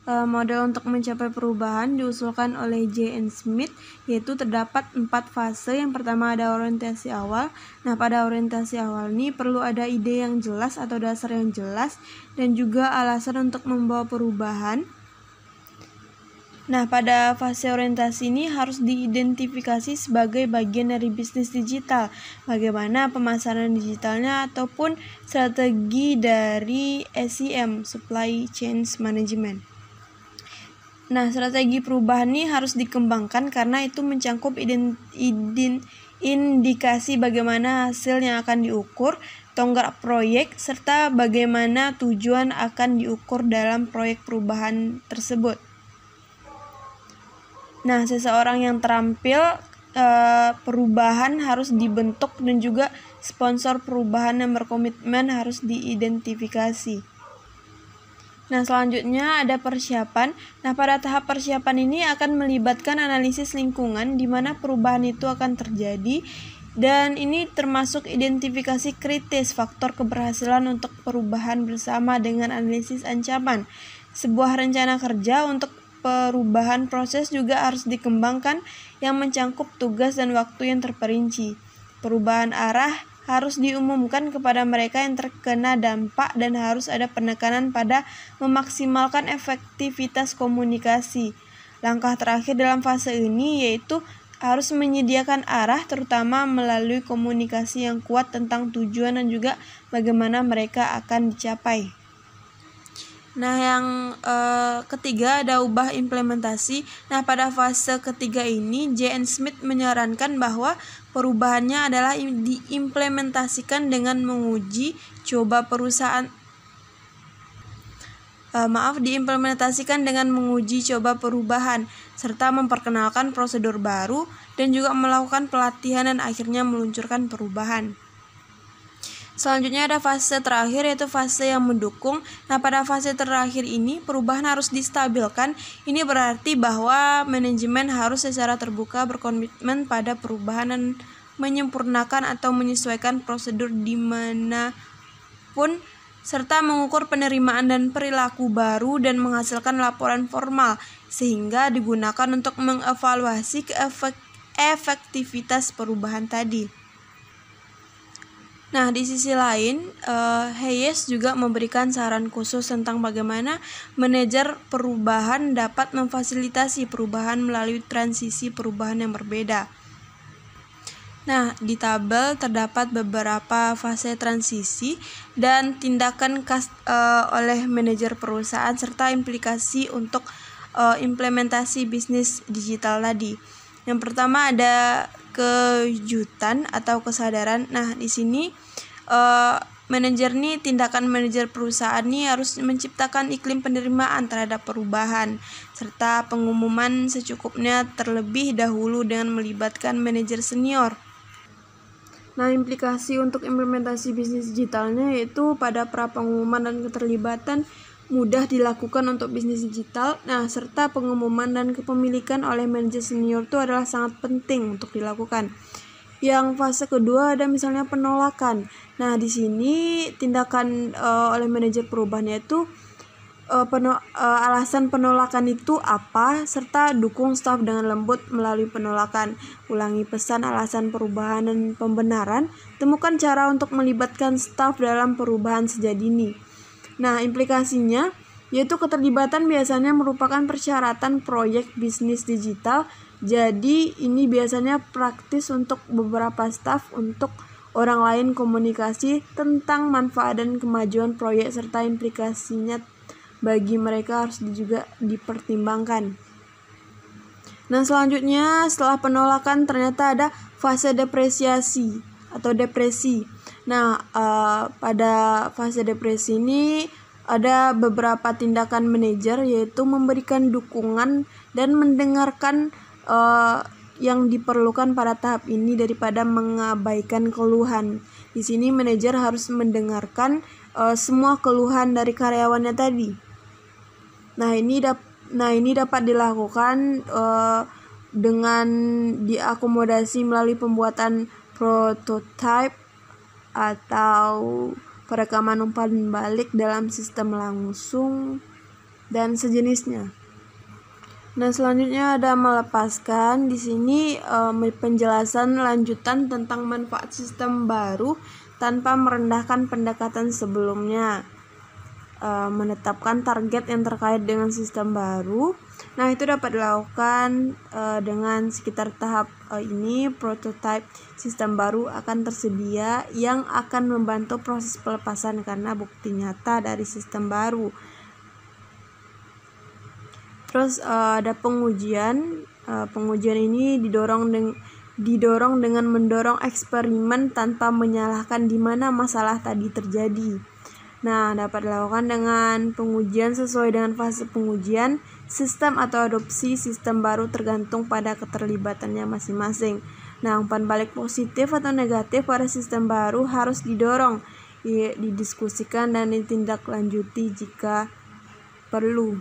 Model untuk mencapai perubahan diusulkan oleh J.N. Smith, yaitu terdapat 4 fase. Yang pertama ada orientasi awal. Nah, pada orientasi awal ini perlu ada ide yang jelas atau dasar yang jelas dan juga alasan untuk membawa perubahan. Nah, pada fase orientasi ini harus diidentifikasi sebagai bagian dari bisnis digital, bagaimana pemasaran digitalnya ataupun strategi dari SCM, Supply Chain Management. Nah, strategi perubahan ini harus dikembangkan karena itu mencangkup indikasi bagaimana hasil yang akan diukur, tonggak proyek, serta bagaimana tujuan akan diukur dalam proyek perubahan tersebut. Nah, seseorang yang terampil perubahan harus dibentuk dan juga sponsor perubahan yang berkomitmen harus diidentifikasi. Nah, selanjutnya ada persiapan. Nah, pada tahap persiapan ini akan melibatkan analisis lingkungan di mana perubahan itu akan terjadi, dan ini termasuk identifikasi kritis faktor keberhasilan untuk perubahan bersama dengan analisis ancaman. Sebuah rencana kerja untuk perubahan proses juga harus dikembangkan yang mencangkup tugas dan waktu yang terperinci. Perubahan arah harus diumumkan kepada mereka yang terkena dampak dan harus ada penekanan pada memaksimalkan efektivitas komunikasi. Langkah terakhir dalam fase ini yaitu harus menyediakan arah, terutama melalui komunikasi yang kuat tentang tujuan dan juga bagaimana mereka akan dicapai. Nah, yang ketiga ada ubah implementasi. Nah, pada fase ketiga ini J.N. Smith menyarankan bahwa perubahannya adalah diimplementasikan dengan menguji coba perubahan serta memperkenalkan prosedur baru dan juga melakukan pelatihan dan akhirnya meluncurkan perubahan. Selanjutnya ada fase terakhir yaitu fase yang mendukung. Nah, pada fase terakhir ini perubahan harus distabilkan. Ini berarti bahwa manajemen harus secara terbuka berkomitmen pada perubahan dan menyempurnakan atau menyesuaikan prosedur dimanapun serta mengukur penerimaan dan perilaku baru dan menghasilkan laporan formal sehingga digunakan untuk mengevaluasi efektivitas perubahan tadi. Nah, di sisi lain, Hayes juga memberikan saran khusus tentang bagaimana manajer perubahan dapat memfasilitasi perubahan melalui transisi perubahan yang berbeda. Nah, di tabel terdapat beberapa fase transisi dan tindakan oleh manajer perusahaan serta implikasi untuk implementasi bisnis digital tadi. Yang pertama ada kejutan atau kesadaran. Nah, di sini tindakan manajer perusahaan ini harus menciptakan iklim penerimaan terhadap perubahan serta pengumuman secukupnya terlebih dahulu dengan melibatkan manajer senior. Nah, implikasi untuk implementasi bisnis digitalnya yaitu pada pra pengumuman dan keterlibatan mudah dilakukan untuk bisnis digital. Nah, serta pengumuman dan kepemilikan oleh manajer senior itu adalah sangat penting untuk dilakukan. Yang fase kedua ada misalnya penolakan. Nah, di sini tindakan oleh manajer perubahan yaitu alasan penolakan itu apa, serta dukung staf dengan lembut melalui penolakan. Ulangi pesan, alasan perubahan dan pembenaran. Temukan cara untuk melibatkan staf dalam perubahan sejak dini. Nah, implikasinya yaitu keterlibatan biasanya merupakan persyaratan proyek bisnis digital. Jadi ini biasanya praktis untuk beberapa staf untuk orang lain komunikasi tentang manfaat dan kemajuan proyek serta implikasinya bagi mereka harus juga dipertimbangkan. Nah, selanjutnya setelah penolakan ternyata ada fase depresiasi atau depresi. Nah, pada fase depresi ini ada beberapa tindakan manajer, yaitu memberikan dukungan dan mendengarkan yang diperlukan pada tahap ini daripada mengabaikan keluhan. Di sini manajer harus mendengarkan semua keluhan dari karyawannya tadi. Nah, ini dapat dilakukan dengan diakomodasi melalui pembuatan prototype atau perekaman umpan balik dalam sistem langsung dan sejenisnya. Nah, selanjutnya ada melepaskan. Di sini penjelasan lanjutan tentang manfaat sistem baru tanpa merendahkan pendekatan sebelumnya. Menetapkan target yang terkait dengan sistem baru. Nah, itu dapat dilakukan dengan sekitar tahap ini. Prototype sistem baru akan tersedia yang akan membantu proses pelepasan karena bukti nyata dari sistem baru. Terus ada pengujian. Pengujian ini didorong dengan mendorong eksperimen tanpa menyalahkan di mana masalah tadi terjadi. Nah, dapat dilakukan dengan pengujian sesuai dengan fase pengujian sistem atau adopsi sistem baru tergantung pada keterlibatannya masing-masing. Nah, umpan balik positif atau negatif pada sistem baru harus didorong, didiskusikan dan ditindaklanjuti jika perlu.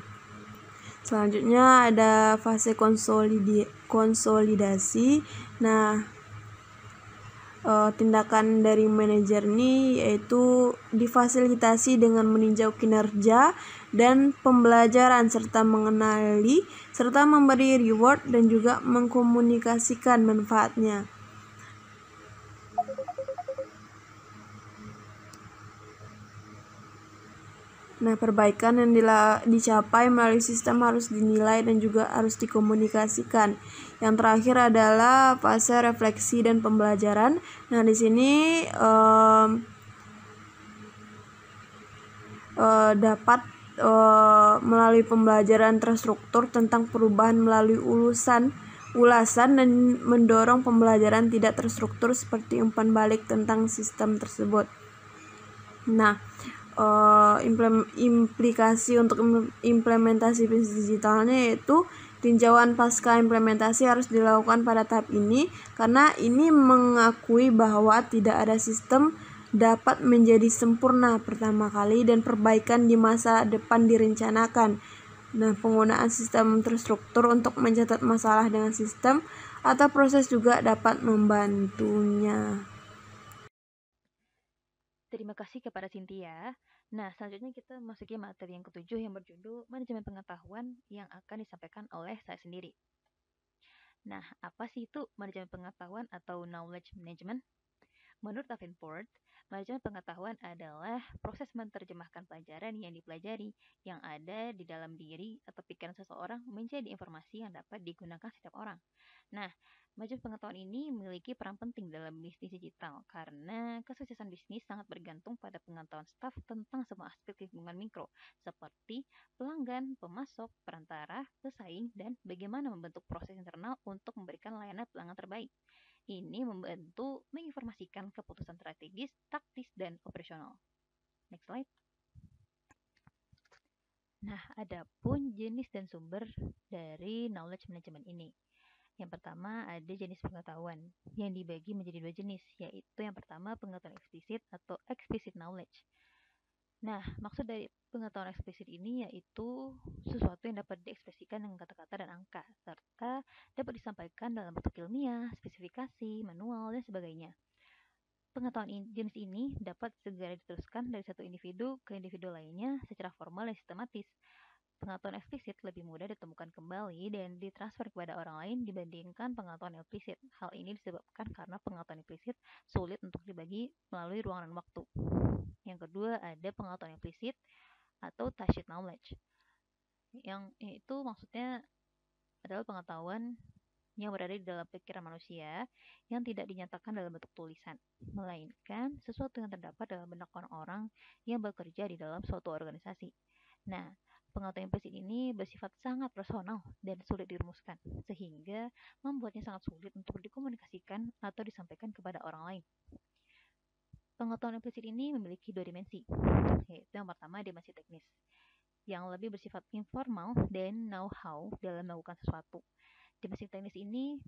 Selanjutnya ada fase konsolidasi. Nah, tindakan dari manajer ini yaitu difasilitasi dengan meninjau kinerja dan pembelajaran serta mengenali serta memberi reward dan juga mengkomunikasikan manfaatnya. Nah, perbaikan yang dicapai melalui sistem harus dinilai dan juga harus dikomunikasikan. Yang terakhir adalah fase refleksi dan pembelajaran. Nah, di sini dapat melalui pembelajaran terstruktur tentang perubahan melalui ulasan dan mendorong pembelajaran tidak terstruktur seperti umpan balik tentang sistem tersebut. Nah, implikasi untuk implementasi bisnis digitalnya yaitu tinjauan pasca implementasi harus dilakukan pada tahap ini karena ini mengakui bahwa tidak ada sistem dapat menjadi sempurna pertama kali dan perbaikan di masa depan direncanakan. Nah, penggunaan sistem terstruktur untuk mencatat masalah dengan sistem atau proses juga dapat membantunya. Terima kasih kepada Cynthia. Nah, selanjutnya kita masuki materi yang ketujuh yang berjudul manajemen pengetahuan yang akan disampaikan oleh saya sendiri. Nah, apa sih itu manajemen pengetahuan atau knowledge management? Menurut Davenport, manajemen pengetahuan adalah proses menerjemahkan pelajaran yang dipelajari yang ada di dalam diri atau pikiran seseorang menjadi informasi yang dapat digunakan setiap orang. Nah, manajemen pengetahuan ini memiliki peran penting dalam bisnis digital karena kesuksesan bisnis sangat bergantung pada pengetahuan staf tentang semua aspek lingkungan mikro seperti pelanggan, pemasok, perantara, pesaing, dan bagaimana membentuk proses internal untuk memberikan layanan pelanggan terbaik. Ini membantu menginformasikan keputusan strategis, taktis, dan operasional. Next slide. Nah, adapun jenis dan sumber dari knowledge management ini. Yang pertama ada jenis pengetahuan yang dibagi menjadi dua jenis, yaitu yang pertama pengetahuan eksplisit atau explicit knowledge. Nah, maksud dari pengetahuan eksplisit ini yaitu sesuatu yang dapat diekspresikan dengan kata-kata dan angka, serta dapat disampaikan dalam bentuk ilmiah, spesifikasi, manual, dan sebagainya. Pengetahuan jenis ini dapat segera diteruskan dari satu individu ke individu lainnya secara formal dan sistematis. Pengetahuan eksplisit lebih mudah ditemukan kembali dan ditransfer kepada orang lain dibandingkan pengetahuan implisit. Hal ini disebabkan karena pengetahuan implisit sulit untuk dibagi melalui ruang dan waktu. Yang kedua ada pengetahuan implisit atau tacit knowledge. Yang itu maksudnya adalah pengetahuan yang berada di dalam pikiran manusia yang tidak dinyatakan dalam bentuk tulisan, melainkan sesuatu yang terdapat dalam benak orang-orang yang bekerja di dalam suatu organisasi. Nah, pengetahuan implisit ini bersifat sangat personal dan sulit dirumuskan, sehingga membuatnya sangat sulit untuk dikomunikasikan atau disampaikan kepada orang lain. Pengetahuan implisit ini memiliki dua dimensi, yaitu yang pertama dimensi teknis, yang lebih bersifat informal dan know-how dalam melakukan sesuatu. Dimensi teknis ini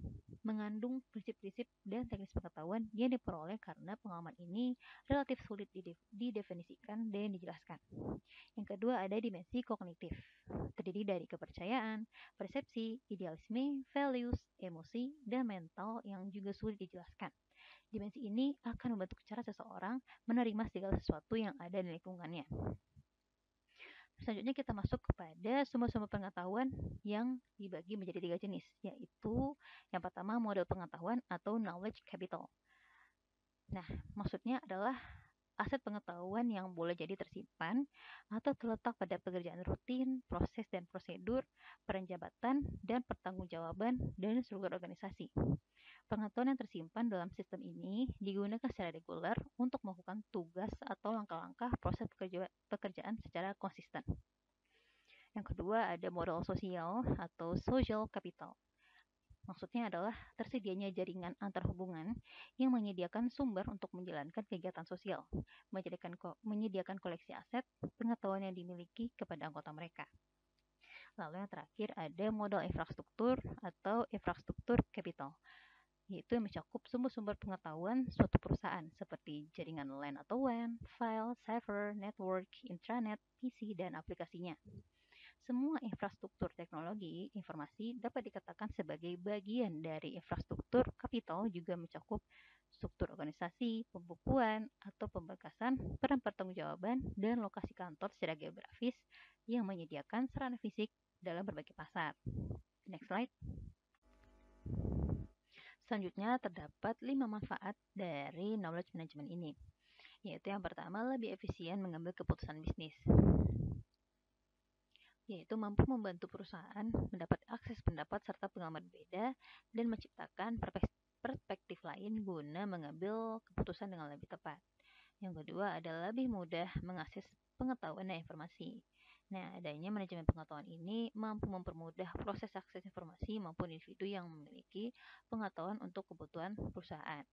mengandung prinsip-prinsip dan teknis pengetahuan yang diperoleh karena pengalaman ini relatif sulit didefinisikan dan dijelaskan. Yang kedua ada dimensi kognitif, terdiri dari kepercayaan, persepsi, idealisme, values, emosi, dan mental yang juga sulit dijelaskan. Dimensi ini akan membentuk cara seseorang menerima segala sesuatu yang ada di lingkungannya. Selanjutnya kita masuk kepada sumber-sumber pengetahuan yang dibagi menjadi 3 jenis, yaitu yang pertama model pengetahuan atau knowledge capital. Nah, maksudnya adalah aset pengetahuan yang boleh jadi tersimpan atau terletak pada pekerjaan rutin, proses dan prosedur, peran jabatan, dan pertanggungjawaban dan struktur organisasi. Pengetahuan yang tersimpan dalam sistem ini digunakan secara reguler untuk melakukan tugas atau langkah-langkah proses pekerjaan secara konsisten. Yang kedua ada modal sosial atau social capital. Maksudnya adalah tersedianya jaringan antar hubungan yang menyediakan sumber untuk menjalankan kegiatan sosial, menyediakan koleksi aset, pengetahuan yang dimiliki kepada anggota mereka. Lalu yang terakhir ada modal infrastruktur atau infrastruktur capital, yaitu yang mencakup sumber-sumber pengetahuan suatu perusahaan seperti jaringan LAN atau WAN, file, server, network, intranet, PC, dan aplikasinya. Semua infrastruktur teknologi informasi dapat dikatakan sebagai bagian dari infrastruktur kapital, juga mencakup struktur organisasi, pembukuan, atau pemberkasan, peran pertanggungjawaban, dan lokasi kantor secara geografis yang menyediakan sarana fisik dalam berbagai pasar. Next slide. Selanjutnya terdapat 5 manfaat dari knowledge management ini, yaitu yang pertama lebih efisien mengambil keputusan bisnis, yaitu mampu membantu perusahaan mendapat akses pendapat serta pengalaman berbeda dan menciptakan perspektif lain guna mengambil keputusan dengan lebih tepat. Yang kedua adalah lebih mudah mengakses pengetahuan dan informasi. Nah, adanya manajemen pengetahuan ini mampu mempermudah proses akses informasi maupun individu yang memiliki pengetahuan untuk kebutuhan perusahaan.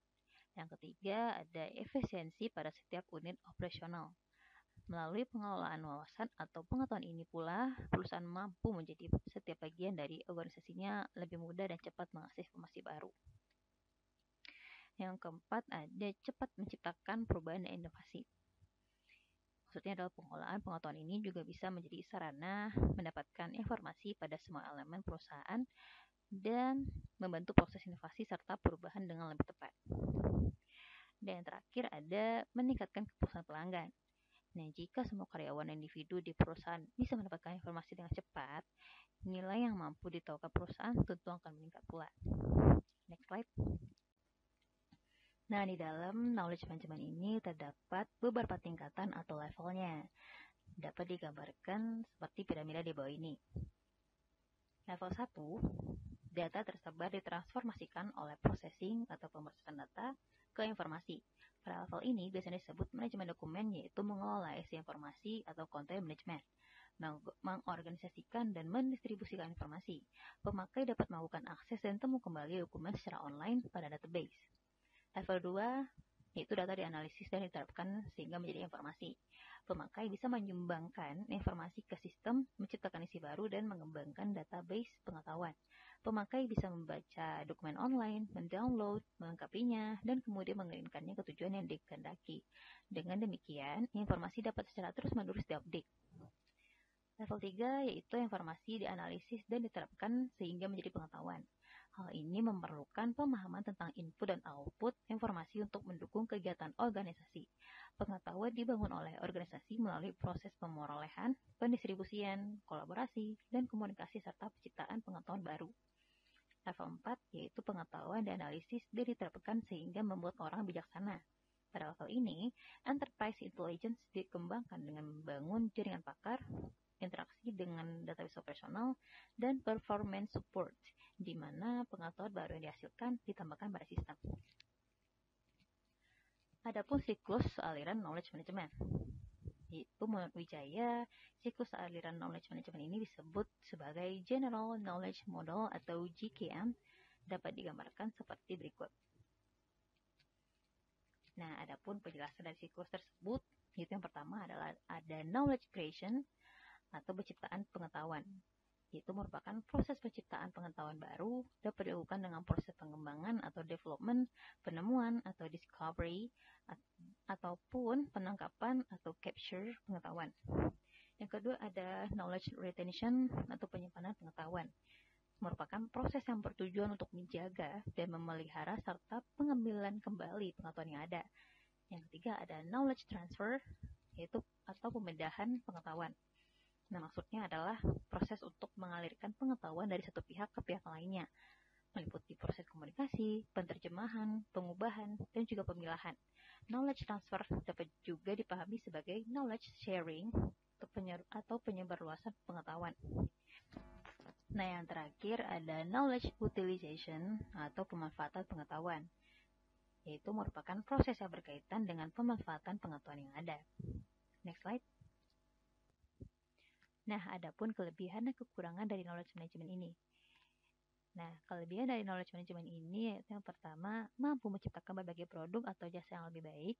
Yang ketiga ada efisiensi pada setiap unit operasional. Melalui pengelolaan wawasan atau pengetahuan ini pula, perusahaan mampu menjadi setiap bagian dari organisasinya lebih mudah dan cepat mengakses informasi baru. Yang keempat, ada cepat menciptakan perubahan dan inovasi. Maksudnya adalah pengelolaan pengetahuan ini juga bisa menjadi sarana mendapatkan informasi pada semua elemen perusahaan dan membantu proses inovasi serta perubahan dengan lebih tepat. Dan yang terakhir ada meningkatkan kepuasan pelanggan. Nah, jika semua karyawan dan individu di perusahaan bisa mendapatkan informasi dengan cepat, nilai yang mampu ditawarkan perusahaan tentu akan meningkat pula. Next slide. Nah, di dalam knowledge management ini terdapat beberapa tingkatan atau levelnya. Dapat digambarkan seperti piramida di bawah ini. Level 1, data tersebar ditransformasikan oleh processing atau pemrosesan data ke informasi. Pada level ini biasanya disebut manajemen dokumen, yaitu mengelola isi informasi atau content management, mengorganisasikan dan mendistribusikan informasi. Pemakai dapat melakukan akses dan temu kembali dokumen secara online pada database. Level 2, yaitu data dianalisis dan diterapkan sehingga menjadi informasi. Pemakai bisa menyumbangkan informasi ke sistem, menciptakan isi baru, dan mengembangkan database pengetahuan. Pemakai bisa membaca dokumen online, mendownload, melengkapinya, dan kemudian mengirimkannya ke tujuan yang dikehendaki. Dengan demikian, informasi dapat secara terus-menerus diupdate. Level 3 yaitu informasi dianalisis dan diterapkan sehingga menjadi pengetahuan. Hal ini memerlukan pemahaman tentang input dan output informasi untuk mendukung kegiatan organisasi. Pengetahuan dibangun oleh organisasi melalui proses pemerolehan, pendistribusian, kolaborasi, dan komunikasi serta penciptaan pengetahuan baru. Level 4 yaitu pengetahuan dan analisis dan diterapkan sehingga membuat orang bijaksana. Pada level ini, enterprise intelligence dikembangkan dengan membangun jaringan pakar, interaksi dengan database operasional, dan performance support, di mana pengetahuan baru yang dihasilkan ditambahkan pada sistem. Adapun siklus aliran knowledge management, yaitu menurut Wijaya, siklus aliran knowledge management ini disebut sebagai General Knowledge Model atau GKM, dapat digambarkan seperti berikut. Nah, adapun penjelasan dari siklus tersebut, itu yang pertama adalah ada knowledge creation atau penciptaan pengetahuan. Itu merupakan proses penciptaan pengetahuan baru dapat dilakukan dengan proses pengembangan atau development, penemuan atau discovery, ataupun penangkapan atau capture pengetahuan. Yang kedua ada knowledge retention atau penyimpanan pengetahuan. Merupakan proses yang bertujuan untuk menjaga dan memelihara serta pengambilan kembali pengetahuan yang ada. Yang ketiga ada knowledge transfer, yaitu atau pemindahan pengetahuan. Nah, maksudnya adalah proses untuk mengalirkan pengetahuan dari satu pihak ke pihak lainnya, meliputi proses komunikasi, penerjemahan, pengubahan, dan juga pemilahan. Knowledge transfer dapat juga dipahami sebagai knowledge sharing atau penyebarluasan pengetahuan. Nah, yang terakhir ada knowledge utilization atau pemanfaatan pengetahuan, yaitu merupakan proses yang berkaitan dengan pemanfaatan pengetahuan yang ada. Next slide. Nah, adapun kelebihan dan kekurangan dari knowledge management ini. Nah, kelebihan dari knowledge management ini yaitu yang pertama, mampu menciptakan berbagai produk atau jasa yang lebih baik.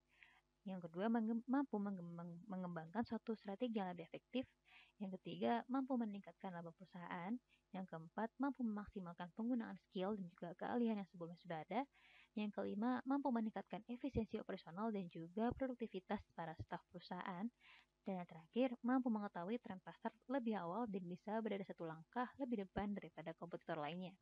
Yang kedua, mampu mengembangkan suatu strategi yang lebih efektif. Yang ketiga, mampu meningkatkan laba perusahaan. Yang keempat, mampu memaksimalkan penggunaan skill dan juga keahlian yang sebelumnya sudah ada. Yang kelima, mampu meningkatkan efisiensi operasional dan juga produktivitas para staf perusahaan. Dan yang terakhir, mampu mengetahui tren pasar lebih awal dan bisa berada satu langkah lebih depan daripada kompetitor lainnya.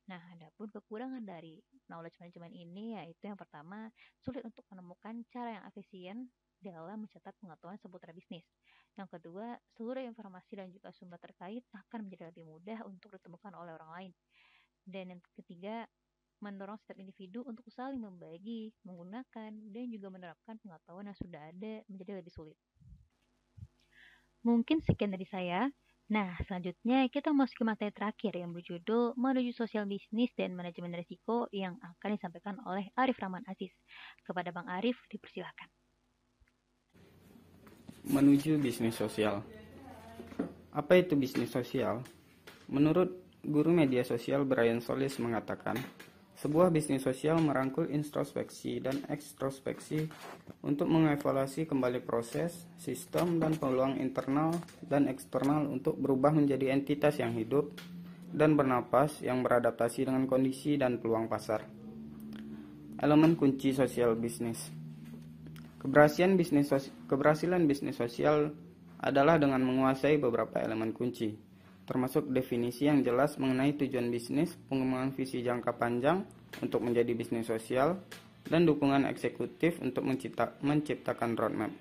Nah, adapun kekurangan dari knowledge management ini yaitu yang pertama, sulit untuk menemukan cara yang efisien dalam mencatat pengetahuan seputar bisnis. Yang kedua, seluruh informasi dan juga sumber terkait akan menjadi lebih mudah untuk ditemukan oleh orang lain. Dan yang ketiga, mendorong setiap individu untuk saling membagi, menggunakan, dan juga menerapkan pengetahuan yang sudah ada menjadi lebih sulit. Mungkin sekian dari saya. Nah, selanjutnya kita masuk ke materi terakhir yang berjudul Menuju Sosial Bisnis dan Manajemen Risiko yang akan disampaikan oleh Arif Rahman Aziz. Kepada Bang Arif, dipersilakan. Menuju bisnis sosial. Apa itu bisnis sosial? Menurut guru media sosial Brian Solis mengatakan, sebuah bisnis sosial merangkul introspeksi dan ekstrospeksi untuk mengevaluasi kembali proses, sistem, dan peluang internal dan eksternal untuk berubah menjadi entitas yang hidup dan bernapas yang beradaptasi dengan kondisi dan peluang pasar. Elemen kunci sosial bisnis. Keberhasilan bisnis sosial adalah dengan menguasai beberapa elemen kunci, termasuk definisi yang jelas mengenai tujuan bisnis, pengembangan visi jangka panjang untuk menjadi bisnis sosial, dan dukungan eksekutif untuk menciptakan roadmap.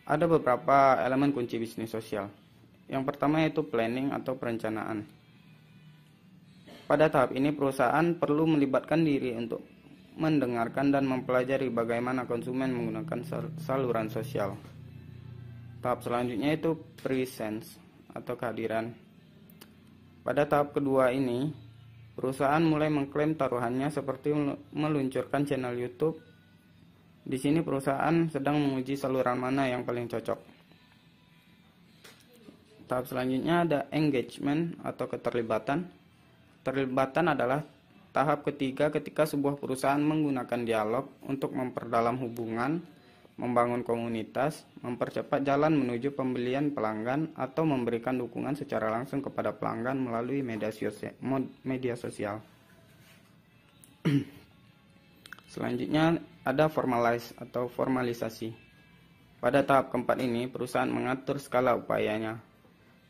Ada beberapa elemen kunci bisnis sosial. Yang pertama yaitu planning atau perencanaan. Pada tahap ini perusahaan perlu melibatkan diri untuk mendengarkan dan mempelajari bagaimana konsumen menggunakan saluran sosial. Tahap selanjutnya itu presence atau kehadiran. Pada tahap kedua ini, perusahaan mulai mengklaim taruhannya seperti meluncurkan channel YouTube. Di sini perusahaan sedang menguji saluran mana yang paling cocok. Tahap selanjutnya ada engagement atau keterlibatan. Keterlibatan adalah tahap ketiga ketika sebuah perusahaan menggunakan dialog untuk memperdalam hubungan, membangun komunitas, mempercepat jalan menuju pembelian pelanggan, atau memberikan dukungan secara langsung kepada pelanggan melalui media sosial. Selanjutnya ada formalize atau formalisasi. Pada tahap keempat ini, perusahaan mengatur skala upayanya.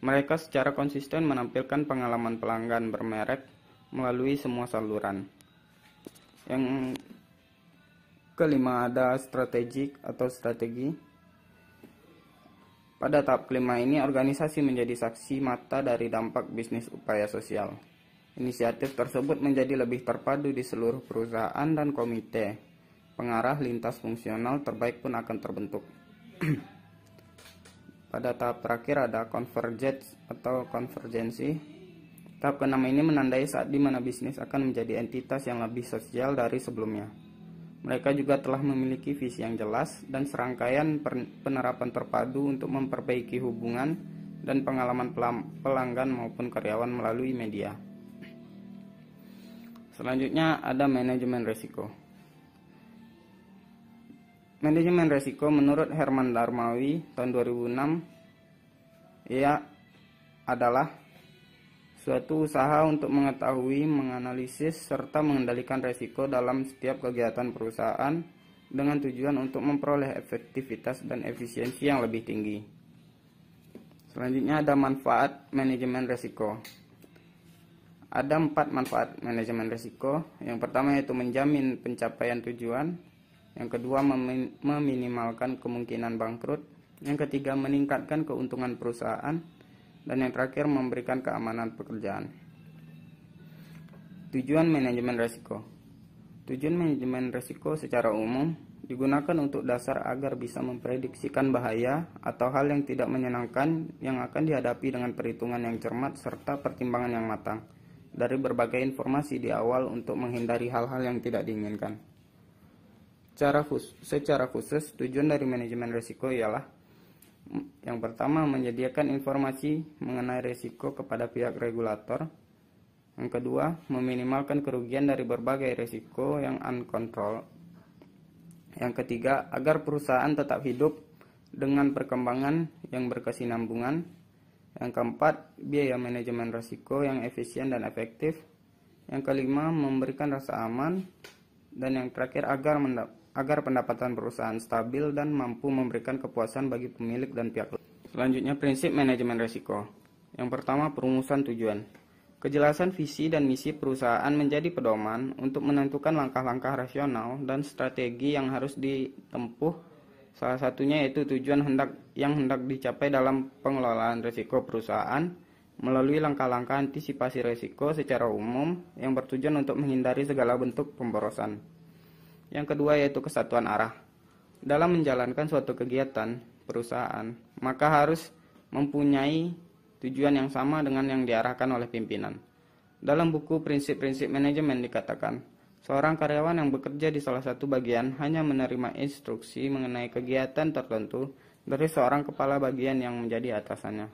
Mereka secara konsisten menampilkan pengalaman pelanggan bermerek melalui semua saluran. Yang kelima ada strategi. Pada tahap kelima ini, organisasi menjadi saksi mata dari dampak bisnis upaya sosial. Inisiatif tersebut menjadi lebih terpadu di seluruh perusahaan dan komite pengarah lintas fungsional terbaik pun akan terbentuk. Pada tahap terakhir ada convergence atau konvergensi. Tahap keenam ini menandai saat di mana bisnis akan menjadi entitas yang lebih sosial dari sebelumnya. Mereka juga telah memiliki visi yang jelas dan serangkaian penerapan terpadu untuk memperbaiki hubungan dan pengalaman pelanggan maupun karyawan melalui media. Selanjutnya ada manajemen risiko. Manajemen resiko menurut Herman Darmawi tahun 2006 adalah suatu usaha untuk mengetahui, menganalisis, serta mengendalikan resiko dalam setiap kegiatan perusahaan dengan tujuan untuk memperoleh efektivitas dan efisiensi yang lebih tinggi. Selanjutnya ada manfaat manajemen resiko. Ada 4 manfaat manajemen resiko. Yang pertama yaitu menjamin pencapaian tujuan. Yang kedua, meminimalkan kemungkinan bangkrut. Yang ketiga, meningkatkan keuntungan perusahaan. Dan yang terakhir, memberikan keamanan pekerjaan. Tujuan manajemen risiko. Tujuan manajemen risiko secara umum digunakan untuk dasar agar bisa memprediksikan bahaya atau hal yang tidak menyenangkan yang akan dihadapi dengan perhitungan yang cermat serta pertimbangan yang matang dari berbagai informasi di awal untuk menghindari hal-hal yang tidak diinginkan. Secara khusus, tujuan dari manajemen risiko ialah yang pertama, menyediakan informasi mengenai risiko kepada pihak regulator. Yang kedua, meminimalkan kerugian dari berbagai risiko yang uncontrolled. Yang ketiga, agar perusahaan tetap hidup dengan perkembangan yang berkesinambungan. Yang keempat, biaya manajemen risiko yang efisien dan efektif. Yang kelima, memberikan rasa aman. Dan yang terakhir, agar pendapatan perusahaan stabil dan mampu memberikan kepuasan bagi pemilik dan pihak. Selanjutnya, prinsip manajemen risiko. Yang pertama, perumusan tujuan. Kejelasan visi dan misi perusahaan menjadi pedoman untuk menentukan langkah-langkah rasional dan strategi yang harus ditempuh. Salah satunya yaitu tujuan yang hendak dicapai dalam pengelolaan risiko perusahaan melalui langkah-langkah antisipasi risiko secara umum yang bertujuan untuk menghindari segala bentuk pemborosan. Yang kedua yaitu kesatuan arah. Dalam menjalankan suatu kegiatan perusahaan, maka harus mempunyai tujuan yang sama dengan yang diarahkan oleh pimpinan. Dalam buku Prinsip-Prinsip Manajemen dikatakan, seorang karyawan yang bekerja di salah satu bagian hanya menerima instruksi mengenai kegiatan tertentu dari seorang kepala bagian yang menjadi atasannya.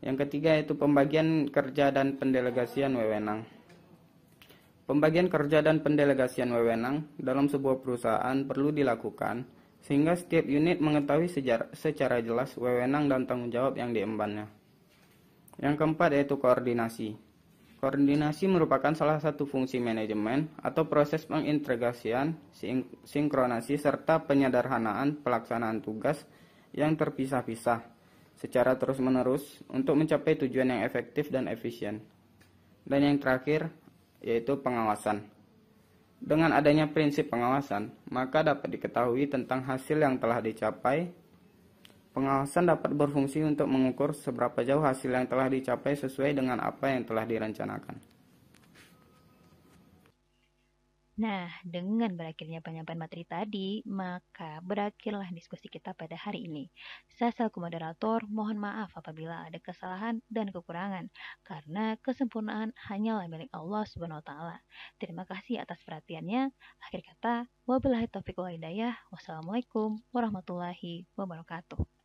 Yang ketiga yaitu pembagian kerja dan pendelegasian wewenang. Pembagian kerja dan pendelegasian wewenang dalam sebuah perusahaan perlu dilakukan sehingga setiap unit mengetahui secara jelas wewenang dan tanggung jawab yang diembannya. Yang keempat yaitu koordinasi. Koordinasi merupakan salah satu fungsi manajemen atau proses pengintegrasian, sinkronasi, serta penyederhanaan pelaksanaan tugas yang terpisah-pisah secara terus-menerus untuk mencapai tujuan yang efektif dan efisien. Dan yang terakhir yaitu pengawasan. Dengan adanya prinsip pengawasan, maka dapat diketahui tentang hasil yang telah dicapai. Pengawasan dapat berfungsi untuk mengukur seberapa jauh hasil yang telah dicapai sesuai dengan apa yang telah direncanakan. Nah, dengan berakhirnya penyampaian materi tadi, maka berakhirlah diskusi kita pada hari ini. Saya selaku moderator, mohon maaf apabila ada kesalahan dan kekurangan, karena kesempurnaan hanyalah milik Allah Subhanahu wa Ta'ala. Terima kasih atas perhatiannya. Akhir kata, wabillahi taufiq wal hidayah. Wassalamualaikum warahmatullahi wabarakatuh.